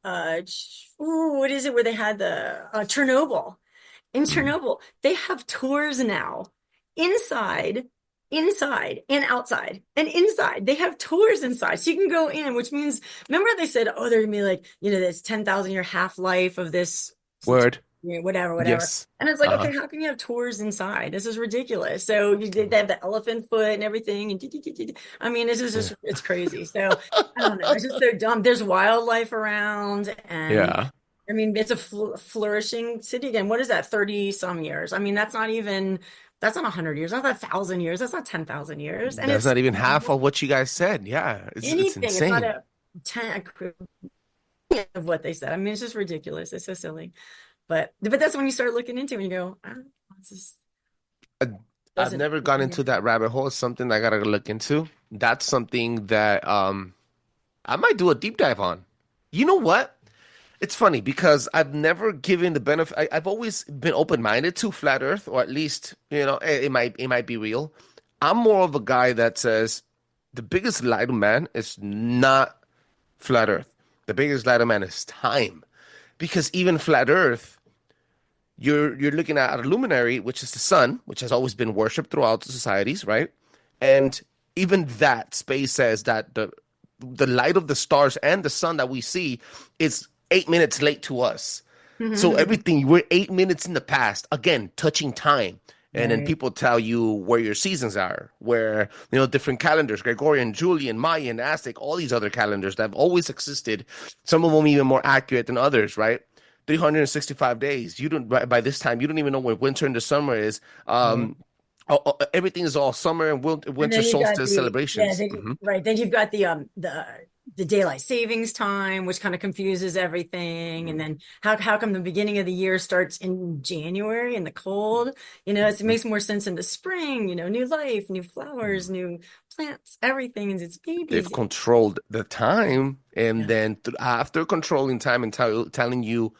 what is it, where they had the Chernobyl? in Mhm. Chernobyl, they have tours now inside, inside and outside and inside. They have tours inside. So you can go in, which means, remember they said, oh, there're gonna be like, this 10,000 year half-life of this, Word. whatever, whatever. Yes. And it's like, Uh-huh. okay, how can you have tours inside? This is ridiculous. So they have the elephant foot and everything. And I mean, this is Yeah. just, it's crazy. So I don't know. It's just so dumb. There's wildlife around, and Yeah. I mean, it's a flourishing city again. What is that? 30 some years. I mean, that's not 100 years. That's not 1,000 years. That's not 10,000 years. And That's it's not even half of what you guys said. Yeah. It's anything. It's not insane. a 10 of what they said. I mean, it's just ridiculous. It's so silly. But that's when you start looking into it and you go, oh, this just I, I've doesn't. never gone into that rabbit hole. It's something I gotta look into. That's something that I might do a deep dive on. You know what? It's funny because I've never given the benefit. I've always been open-minded to flat Earth, or at least, it might be real. I'm more of a guy that says the biggest lie to man is not flat Earth. The biggest lie to man is time. Because even flat Earth, you're looking at a luminary, which is the sun, which has always been worshipped throughout the societies, right? And even that space says that the light of the stars and the sun that we see is 8 minutes late to us. So everything, we're 8 minutes in the past, again, touching time. And then Right. people tell you where your seasons are, where, different calendars, Gregorian, Julian, Mayan, Aztec, all these other calendars that have always existed, some of them even more accurate than others, right? 365 days. You don't, by this time, you don't even know where winter and the summer is. Right. Everything is all summer and And winter then you've got solstice celebrations. Hmm. right. Then you've got the daylight savings time, which kind of confuses everything. And then how come the beginning of the year starts in January in the cold? It makes more sense in the spring, new life, new flowers, new plants, everything is its They've babies. controlled the time, and Yeah. then after controlling time and telling you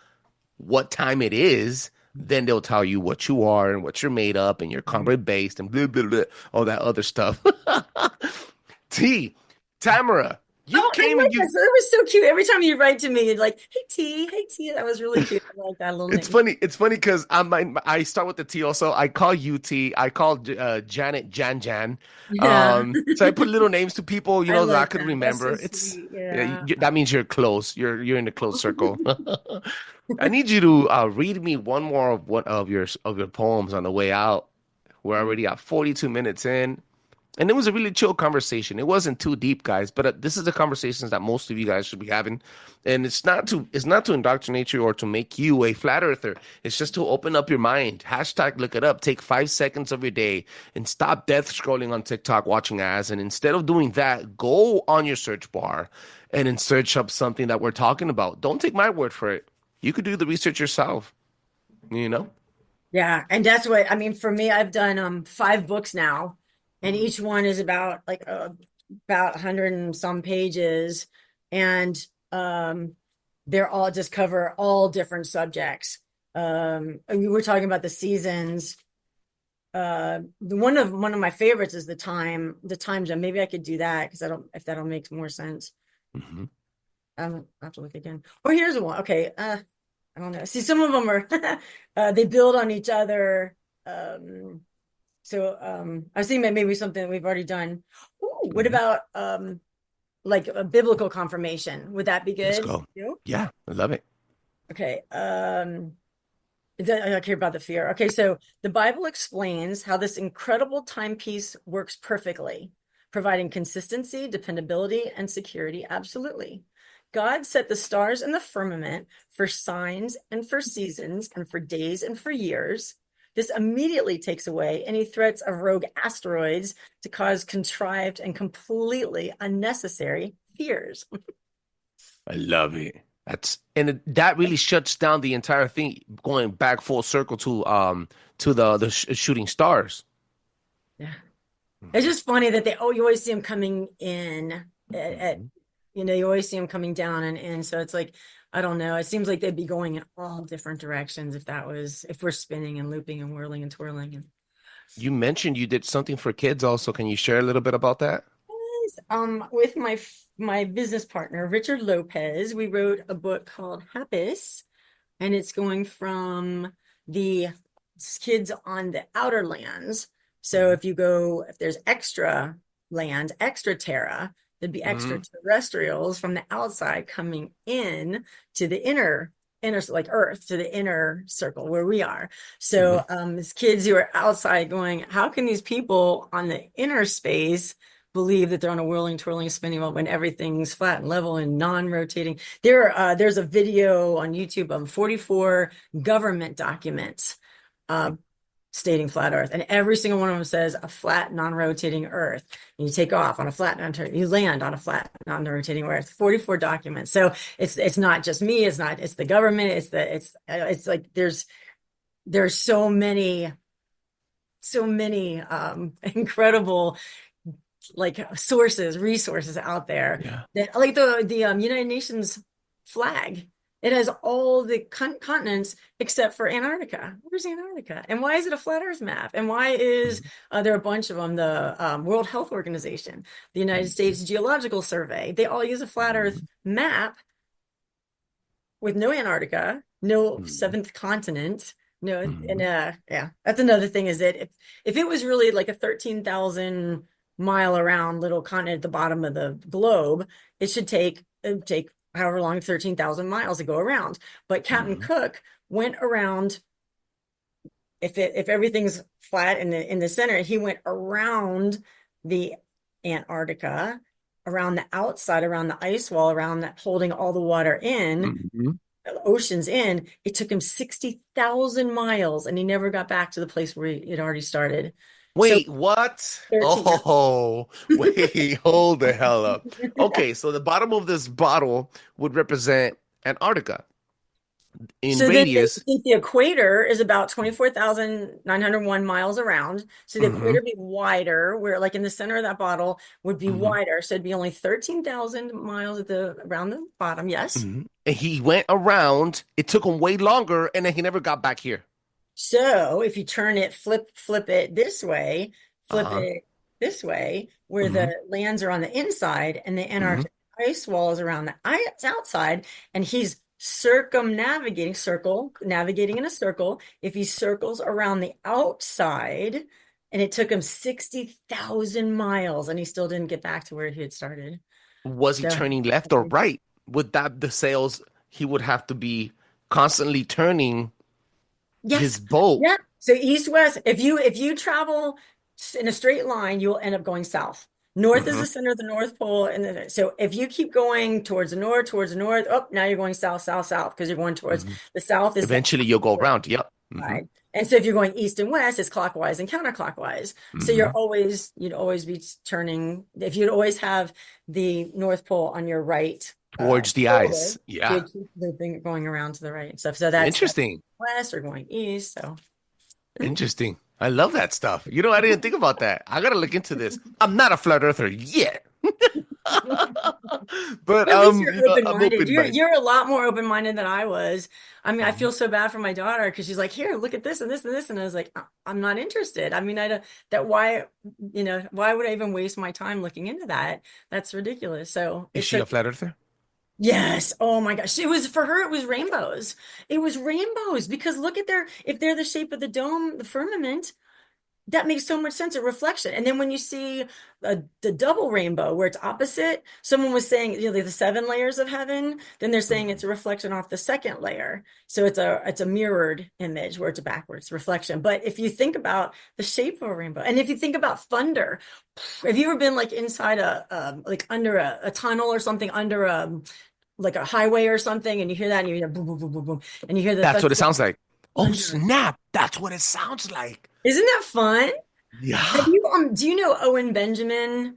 what time it is, then they'll tell you what you are and what you're made up and you're Right. carbon based and blah blah blah, all that other stuff. T, Tamara, you Oh, I came like and that. you. So that was so cute. Every time you write to me, you're like, hey T. That was really cute. I like that little It's name. funny. It's funny because I start with the T also. I call you T. I call Janet Jan Jan. Yeah. So I put little names to people, I that I like could that. That's remember. so It's sweet. Yeah. that means you're close. You're in a close circle. I need you to read me one of your poems on the way out. We're already at 42 minutes in. And it was a really chill conversation. It wasn't too deep, guys, but this is the conversations that most of you guys should be having. And it's not to indoctrinate you or to make you a flat earther. It's just to open up your mind. Hashtag look it up. Take 5 seconds of your day and stop death scrolling on TikTok watching ads. And instead of doing that, go on your search bar and then search up something that we're talking about. Don't take my word for it. You could do the research yourself, you know? Yeah. And that's what, I mean, for me, I've done 5 books now, and each one is about 100 and some pages. And they're all just cover all different subjects. We were talking about the seasons. One of my favorites is the time zone. Maybe I could do that because I don't, if that'll make more sense. Mm-hmm. I'll have to look again. Or here's one. Okay. I don't know. See, some of them are they build on each other. I was thinking that maybe something we've already done. Ooh, what Mm-hmm. about like a biblical confirmation? Would that be Let's good? go. You? Yeah, I love it. Okay. I don't care about the fear. Okay, so the Bible explains how this incredible timepiece works perfectly, providing consistency, dependability, and security. Absolutely. God set the stars in the firmament for signs and for seasons and for days and for years. This immediately takes away any threats of rogue asteroids to cause contrived and completely unnecessary fears. I love it. That really shuts down the entire thing, going back full circle to the shooting stars. Yeah. It's just funny that you always see them coming in at Mhm. you always see them coming down and in. So it's like, I don't know. It seems like they'd be going in all different directions if we're spinning and looping and whirling and twirling. And You mentioned you did something for kids also. Can you share a little bit about that? with my business partner, Richard Lopez, we wrote a book called Happis, and it's going from the kids on the outer lands. So if there's extra land, extra terra, there'd be Mm-hmm. extraterrestrials from the outside coming in to the inner like Earth, to the inner circle where we are. Mm-hmm. So it's kids who are outside going, how can these people on the inner space believe that they're on a whirling, twirling, spinning wheel when everything's flat and level and non-rotating? There's a video on YouTube of 44 government documents stating flat Earth, and every single one of them says a flat, non-rotating Earth. And you take off on a flat, you land on a flat, non-rotating Earth. 44 documents. So it's not just me. It's the government. It's like there's so many incredible like resources out there Yeah. that like the United Nations flag. It has all the continents except for Antarctica. Where's Antarctica? And why is it a flat Earth map? And why is there are a bunch of them? The World Health Organization, the United States Geological Survey, they all use a flat Earth map with no Antarctica, no seventh continent. No, and yeah, that's another thing is that if it was really like a 13,000 mile around little continent at the bottom of the globe, it would take however long, 13,000 miles to go around. But Captain Cook went around, if everything's flat in the center, he went around the Antarctica, around the outside, around the ice wall, around that holding all the water in, oceans in. It took him 60,000 miles and he never got back to the place where he had already started. So Wait, what? 13 years. Oh, wait, hold the hell up. Okay, so the bottom of this bottle would represent Antarctica in So then they radius. think the equator is about 24,901 miles around. So the Hmm. equator would be wider, where like in the center of that bottle would be wider. So it'd be only 13,000 miles around the bottom. Yes. And he went around. It took him way longer, and then he never got back here. So if you turn it, flip it this way, flip Uh-huh. it this way, where Hmm. the lands are on the inside and the Hmm. Antarctic ice wall is around the outside, and he's navigating in a circle. If he circles around the outside, and it took him 60,000 miles, and he still didn't get back to where he had started. Was he So, turning left or right? Would that the sails? He would have to be constantly turning his yes. boat. Yeah. So east west, if you travel in a straight line, you'll end up going south. North is Hmm. the center of the North Pole, and then so if you keep going towards the north, oh, now you're going south, south, south, because you're going towards the south is the Eventually, you'll go around. Yep. Hmm. side. And so if you're going east and west, it's clockwise and counterclockwise. So Hmm. you'd always be turning, if you'd always have the North Pole on your right Towards the shoulder, ice. Yeah. you'd keep looping, going around to the right and stuff. So that's Interesting. west or going east. So Interesting. I love that stuff. You know, I didn't think about that. I gotta look into this. I'm not a flat earther yet. But at least you're I'm open-minded. open-minded. You're a lot more open-minded than I was. I mean, I feel so bad for my daughter because she's like, here, look at this and this and this. And I was like, I'm not interested. I mean, I don't, that why, why would I even waste my time looking into that? That's ridiculous. So Is it she a took, flat earther? yes. Oh my gosh. It was for her, it was rainbows. It was rainbows because look at if they're the shape of the dome, the firmament, that makes so much sense, a reflection. And then when you see the double rainbow where it's opposite, someone was saying, the 7 layers of heaven, then they're saying it's a reflection off the second layer. So it's a mirrored image where it's a backwards reflection. But if you think about the shape of a rainbow, and if you think about thunder, have you ever been like inside like under a tunnel or something, under like a highway or something, and you hear that and you hear boom, boom, boom, boom, boom, and you hear the That's what it sounds like. Oh, thunder. snap. That's what it sounds like. Isn't that fun? Yeah. Do you know Owen Benjamin,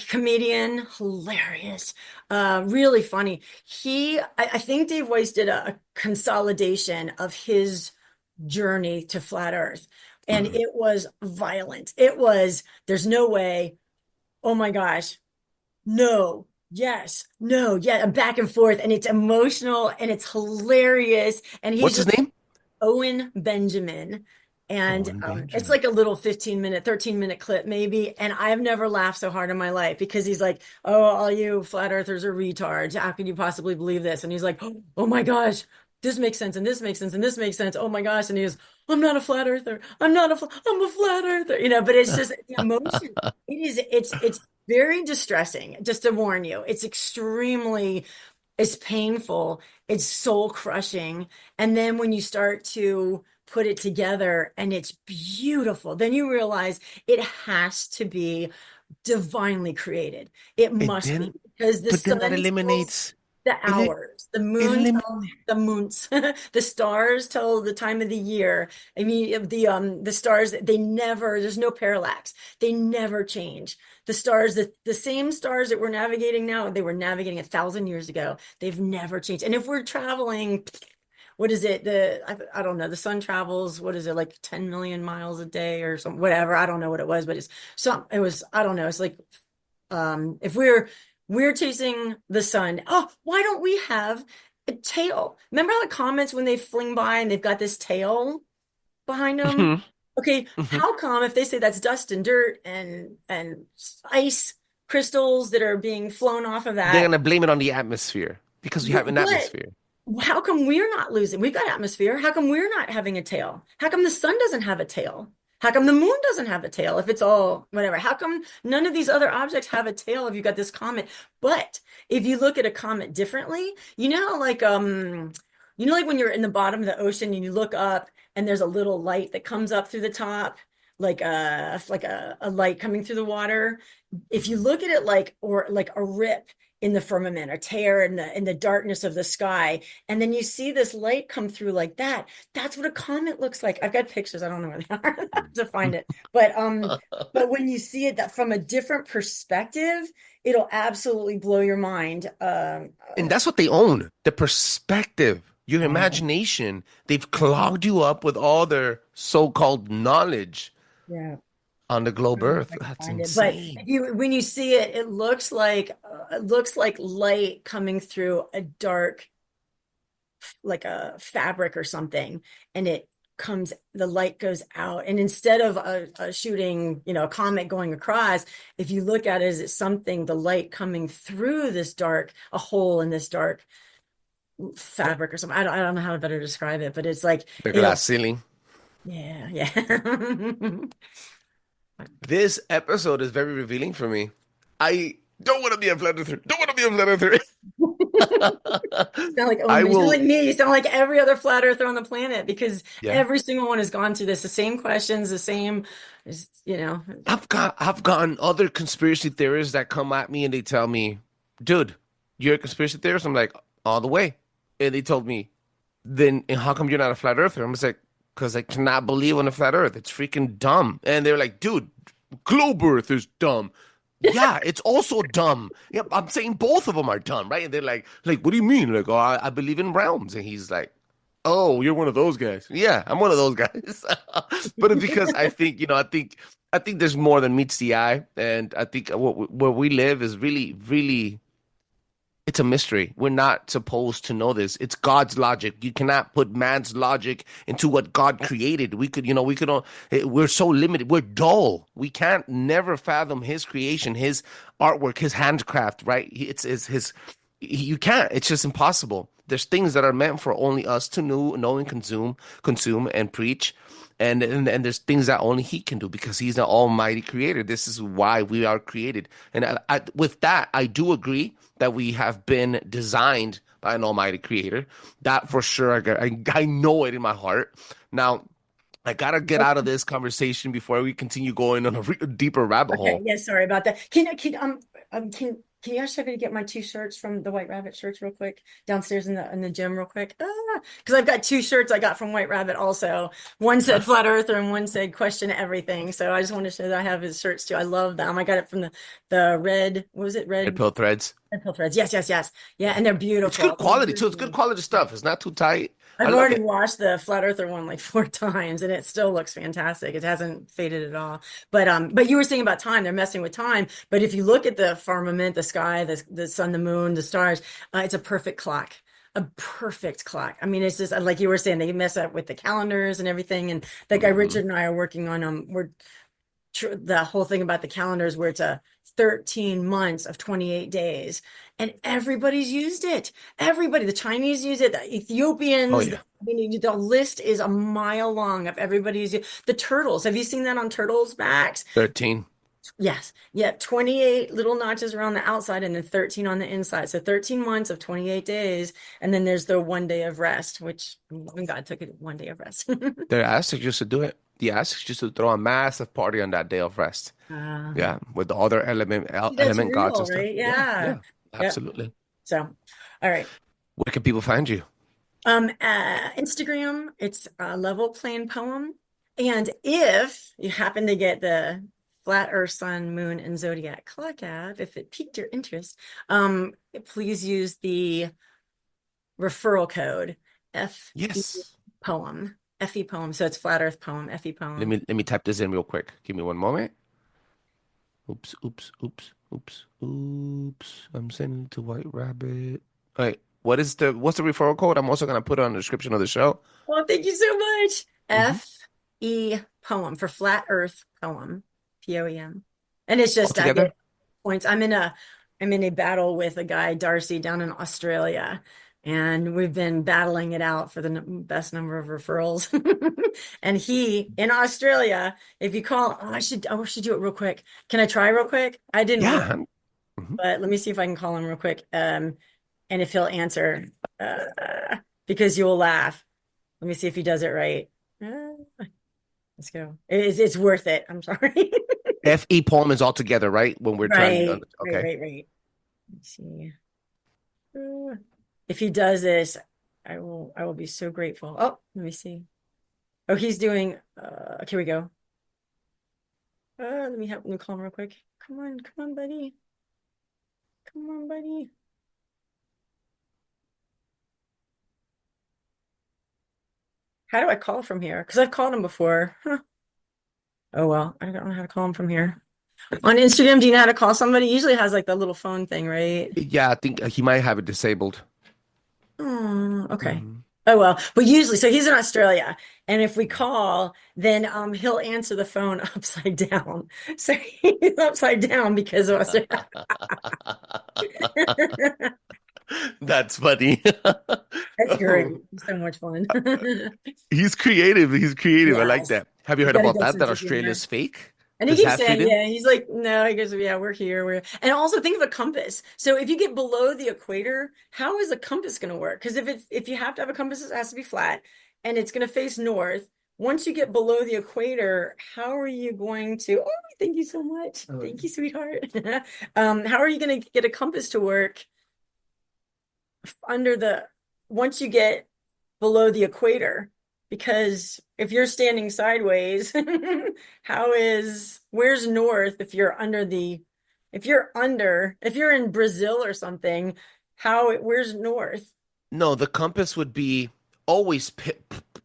comedian, hilarious, really funny. I think Dave Weiss did a consolidation of his journey to flat Earth, and Mhm. it was violent. There's no way. Oh my gosh. No. Yes. No. Yeah. And back and forth, and it's emotional and it's hilarious. And he's What's his just name? Owen Benjamin. And Owen it's Benjamin. like a little 13-minute clip, maybe. And I've never laughed so hard in my life because he's like, oh, all you flat earthers are retards. How can you possibly believe this? And he's like, oh my gosh, this makes sense, and this makes sense, and this makes sense. Oh my gosh. And he goes, I'm not a flat earther. I'm a flat earther. But it's just the emotion. It's very distressing, just to warn you. It's painful. It's soul crushing. And then when you start to put it together and it's beautiful, then you realize it has to be divinely created. It And must be then, because the but then that sun tells eliminates, the ele- hours, the moon tells eliminate. the moons, the stars tell the time of the year. I mean, the stars, there's no parallax. They never change. The stars, the same stars that we're navigating now, they were navigating 1,000 years ago. They've never changed. And if we're traveling, what is it? I don't know. The sun travels, what is it, like 10 million miles a day or something, whatever. I don't know what it was, but I don't know. It's like, if we're chasing the sun, oh, why don't we have a tail? Remember how the comets, when they fling by and they've got this tail behind them? Mhm, Okay, mhm. how come if they say that's dust and dirt and ice crystals that are being flown off of They're that? gonna blame it on the atmosphere because we have an But atmosphere. how come we're not losing? We've got atmosphere. How come we're not having a tail? How come the sun doesn't have a tail? How come the moon doesn't have a tail if it's all whatever? How come none of these other objects have a tail if you got this comet? But if you look at a comet differently, like when you're in the bottom of the ocean and you look up and there's a little light that comes up through the top, like a light coming through the water. If you look at it like a rip in the firmament, a tear in the darkness of the sky, and then you see this light come through like that. That's what a comet looks like. I've got pictures. I don't know where they are. I have to find it. But when you see it that from a different perspective, it'll absolutely blow your mind. And that's what they own, the perspective, your Yeah, imagination. They've clogged you up with all their so-called knowledge yeah. on the globe I don't know if Earth. I can That's find it, but insane. when you see it, it looks like light coming through a dark, like a fabric or something, and the light goes out, and instead of a shooting, a comet going across, if you look at it as it's something, the light coming through a hole in this dark fabric or something. I don't know how to better describe it, but it's like The it'll, glass ceiling. yeah, yeah. This episode is very revealing for me. I don't want to be a flat earther. Don't want to be a flat earther. Sound like I you sound will. like me. You sound like every other flat earther on the planet because Yeah. every single one has gone through this. The same questions, the same, is, you know. I've gotten other conspiracy theorists that come at me and they tell me, dude, you're a conspiracy theorist? I'm like, all the way. And they told me, then and how come you're not a flat earther? I'm just like, because I cannot believe on a flat earth. It's freaking dumb. And they're like, dude, globe earth is dumb. Yeah, it's also dumb. Yeah, I'm saying both of them are dumb, right? And they're like, what do you mean? Like, oh, I believe in realms. And he's like, oh, you're one of those guys. Yeah, I'm one of those guys. But it's because I think, I think there's more than meets the eye, and I think where we live is really, really, it's a mystery. We're not supposed to know this. It's God's logic. You cannot put man's logic into what God created. We're so limited. We're dull. We can't never fathom his creation, his artwork, his handcraft, right? It's his, you can't. It's just impossible. There's things that are meant for only us to know and consume and preach. And there's things that only he can do because he's the almighty creator. This is why we are created. And with that, I do agree that we have been designed by an almighty creator. That for sure, I know it in my heart. Now, I gotta get out of this conversation before we continue going on a deeper rabbit Okay, hole. yeah, sorry about that. Can you ask if I could get my two shirts from the White Rabbit shirts real quick downstairs in the gym real quick? Because I've got two shirts I got from White Rabbit also. One said Flat Earther and one said Question Everything. So I just wanted to show that I have his shirts too. I love them. I got it from the red, what was it? Red Red pill threads. Pill Threads. Yes, yes, yes. Yeah, and they're It's good beautiful. quality too. It's good quality stuff. It's not too tight. I I've love already it. washed the Flat Earther one like 4 times and it still looks fantastic. It hasn't faded at all. But you were saying about time, they're messing with time. But if you look at the firmament, the sky, the sun, the moon, the stars, it's a perfect clock. A perfect clock. I mean, it's just like you were saying, they mess up with the calendars and everything. And that guy Hmm. Richard and I are working on we're the whole thing about the calendars where it's a 13 months of 28 days, and everybody's used it. Everybody, the Chinese use it, the Oh Ethiopians, yeah. I mean, the list is a mile long of everybody's the turtles. Have you seen that on turtles' backs? 13. Yes. Yeah. 28 little notches around the outside and then 13 on the inside. So 13 months of 28 days. And then there's the 1 day of rest, which God took it 1 day of rest. The Aztecs used to do it. The Aztecs used to throw a massive party on that day of rest. Uh, Yeah, with the other see, that's element gods real, and stuff. right? Yeah, Yeah. yeah, Yep. absolutely. So, all right. Where can people find you? Instagram, it's a level plain poem. And if you happen to get the Flat Earth, Sun, Moon, and Zodiac Clock app, if it piqued your interest, please use the referral code FE Yes. poem. FE poem. So it's Flat Earth poem, FE Let poem. me type this in real quick. Give me one moment. Oops, oops, oops, oops, oops. I'm sending it to White Rabbit. All right. What's the referral code? I'm also gonna put it on the description of the show. Oh, thank you so much. Hmm. FE poem for Flat Earth poem. POEM. And it's All just I together? get points. I'm in a battle with a guy, Darcy, down in Australia. And we've been battling it out for the best number of referrals. And he in Australia, if you call, I should do it real quick. Can I try real quick? I didn't look, Yeah. Mhm. but let me see if I can call him real quick. And if he'll answer, because you'll laugh. Let me see if he does it right. Let's go. It's worth it. I'm sorry. FE poem is all together, right? When we're trying to, Right, right, okay. right, right. Let's see. If he does this, I will be so grateful. Oh, let me see. Oh, he's doing okay, here we go. Let me call him real quick. Come on, buddy. Come on, buddy. How do I call from here? Because I've called him before. Huh. Oh well, I don't know how to call him from here. On Instagram, do you know how to call somebody? Usually it has like the little phone thing, right? Yeah, I think he might have it disabled. Oh, okay. Mhm. Oh well, but usually, so he's in Australia, and if we call, then he'll answer the phone upside down. So he's upside down because of Australia. That's funny. That's great. Oh, It's so much fun. he's creative. He's creative. I like Yes, that. Have you he's heard got a about good that? That sense of humor. Australia's fake? And he Does keeps that fit saying, in? yeah, he's like, no, he goes, yeah, we're here. And also think of a compass. So if you get below the equator, how is a compass going to work? Because if you have to have a compass, it has to be flat and it's going to face north. Once you get below the equator, how are you going to, oh, thank you so much. Oh, Thank you, sweetheart. How are you going to get a compass to work under once you get below the equator? Because if you're standing sideways, where's north if you're if you're in Brazil or something, where's north? no, the compass would be always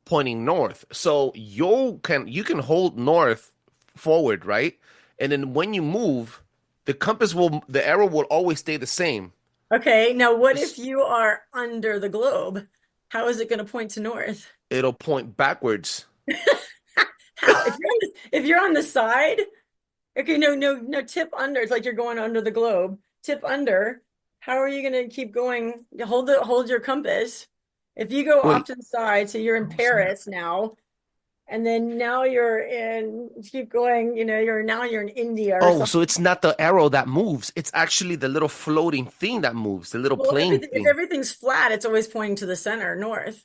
pointing north. So you can hold north forward, right? And then when you move, the arrow will always stay the same. Okay, now what if S- you are under the globe? How is it going to point to north? It'll point backwards. How? If you're on the side, okay, no, tip under. It's like you're going under the globe. Tip under. How are you going to keep going? Hold your compass. If you go off Wait. to the side, so you're in Oh, snap. Paris now, and then now keep going, you're in India or Oh, something. so it's not the arrow that moves. It's actually the little floating thing that moves, the little Well, plane if thing. everything's flat, it's always pointing to the center, north.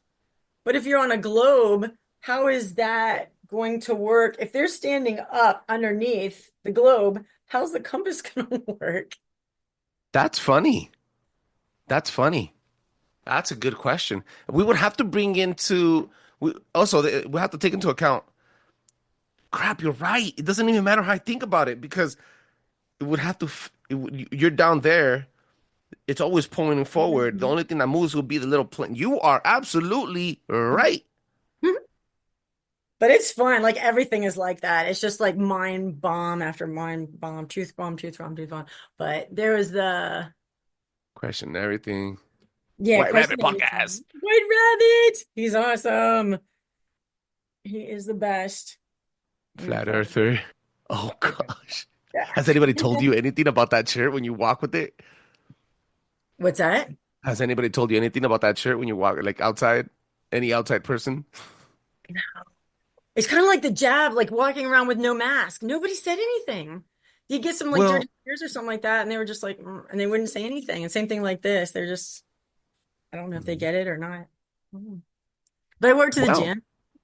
But if you're on a globe, how is that going to work? If they're standing up underneath the globe, how's the compass going to work? That's funny. That's funny. That's a good question. We would have to bring into we have to take into account. Crap, you're right. It doesn't even matter how I think about it because it would have to. You're down there. It's always pointing forward. The only thing that moves will be the little plane. You are absolutely right. But it's fun. Like everything is like that. It's just like mind bomb after mind bomb, truth bomb, truth bomb, truth bomb. But there was Question everything. yeah, White question Rabbit Podcast. everything. White Rabbit. He's awesome. He is the best. Flat Earther. Oh gosh. Yeah. Has anybody told you anything about that shirt when you walk with it? What's that? Has anybody told you anything about that shirt when you walk like outside? Any outside person? It's kind of like the jab, like walking around with no mask. Nobody said anything. You get some like Well, dirty ears or something like that, and they were just like, and they wouldn't say anything. And same thing like this. They're just, I don't know if they get it or not. Mm. But I work to the well, gym.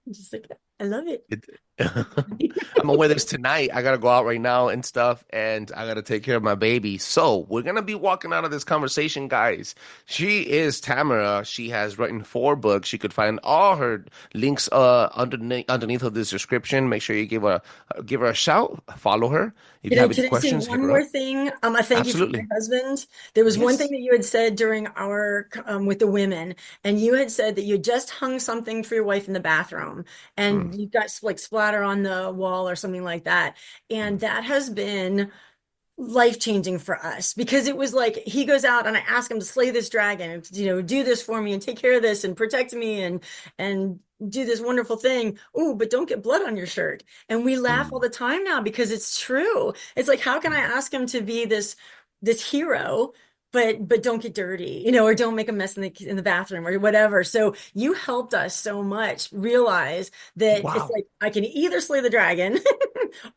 I'm just like, I love it. it, I'm gonna wear this tonight. I gotta go out right now and stuff, and I gotta take care of my baby. So we're gonna be walking out of this conversation, guys. She is Tamara. She has written 4 books. You could find all her links underneath of this description. Make sure you give her a shout. Follow her. If you have any Can I say questions, hit one her more up. thing? A thank you for my Absolutely. husband. There was one thing Yes. that you had said during our with the women, and you had said that you just hung something for your wife in the bathroom, Mm, and you got like splatter on the wall or something like that. And mm, that has been life-changing for us because it was like he goes out and I ask him to slay this dragon and do this for me and take care of this and protect me and do this wonderful thing. Oh, but don't get blood on your shirt. And we laugh all mm, the time now because it's true. It's like, how can I mm. ask him to be this hero, but don't get dirty, or don't make a mess in the bathroom or whatever. So you helped us so much realize that it's Wow. like I can either slay the dragon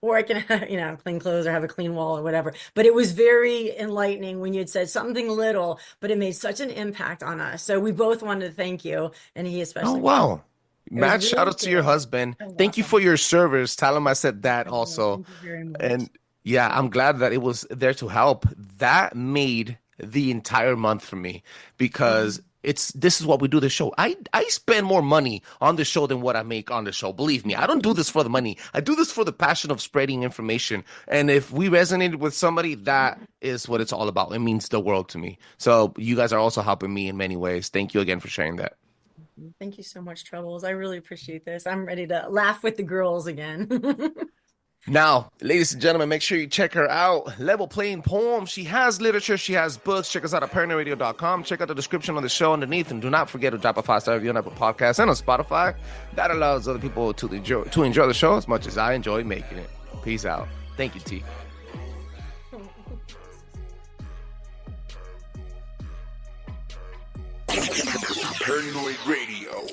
or I can have, clean clothes or have a clean wall or whatever. But it was very enlightening when you had said something little, but it made such an impact on us. So we both wanted to thank you, and he Oh, especially wanted. wow. It was Matt, shout really out to your cool. husband. That was Thank you awesome. for your service. Tell him I said that I will. also. Thank you very much. And yeah, I'm glad that it was there to help. That made the entire month for me because this is what we do the show. I spend more money on the show than what I make on the show. Believe me, I don't do this for the money. I do this for the passion of spreading information. And if we resonated with somebody, that is what it's all about. It means the world to me. So you guys are also helping me in many ways. Thank you again for sharing that. Thank you so much, Trebles. I really appreciate this. I'm ready to laugh with the girls again. Now, ladies and gentlemen, make sure you check her out. Level Playing Poems. She has literature. She has books. Check us out at paranoidradio.com. Check out the description of the show underneath. And do not forget to drop a 5-star review on Apple Podcasts and on Spotify. That allows other people to enjoy the show as much as I enjoy making it. Peace out. Thank you, T. Paranoid Radio.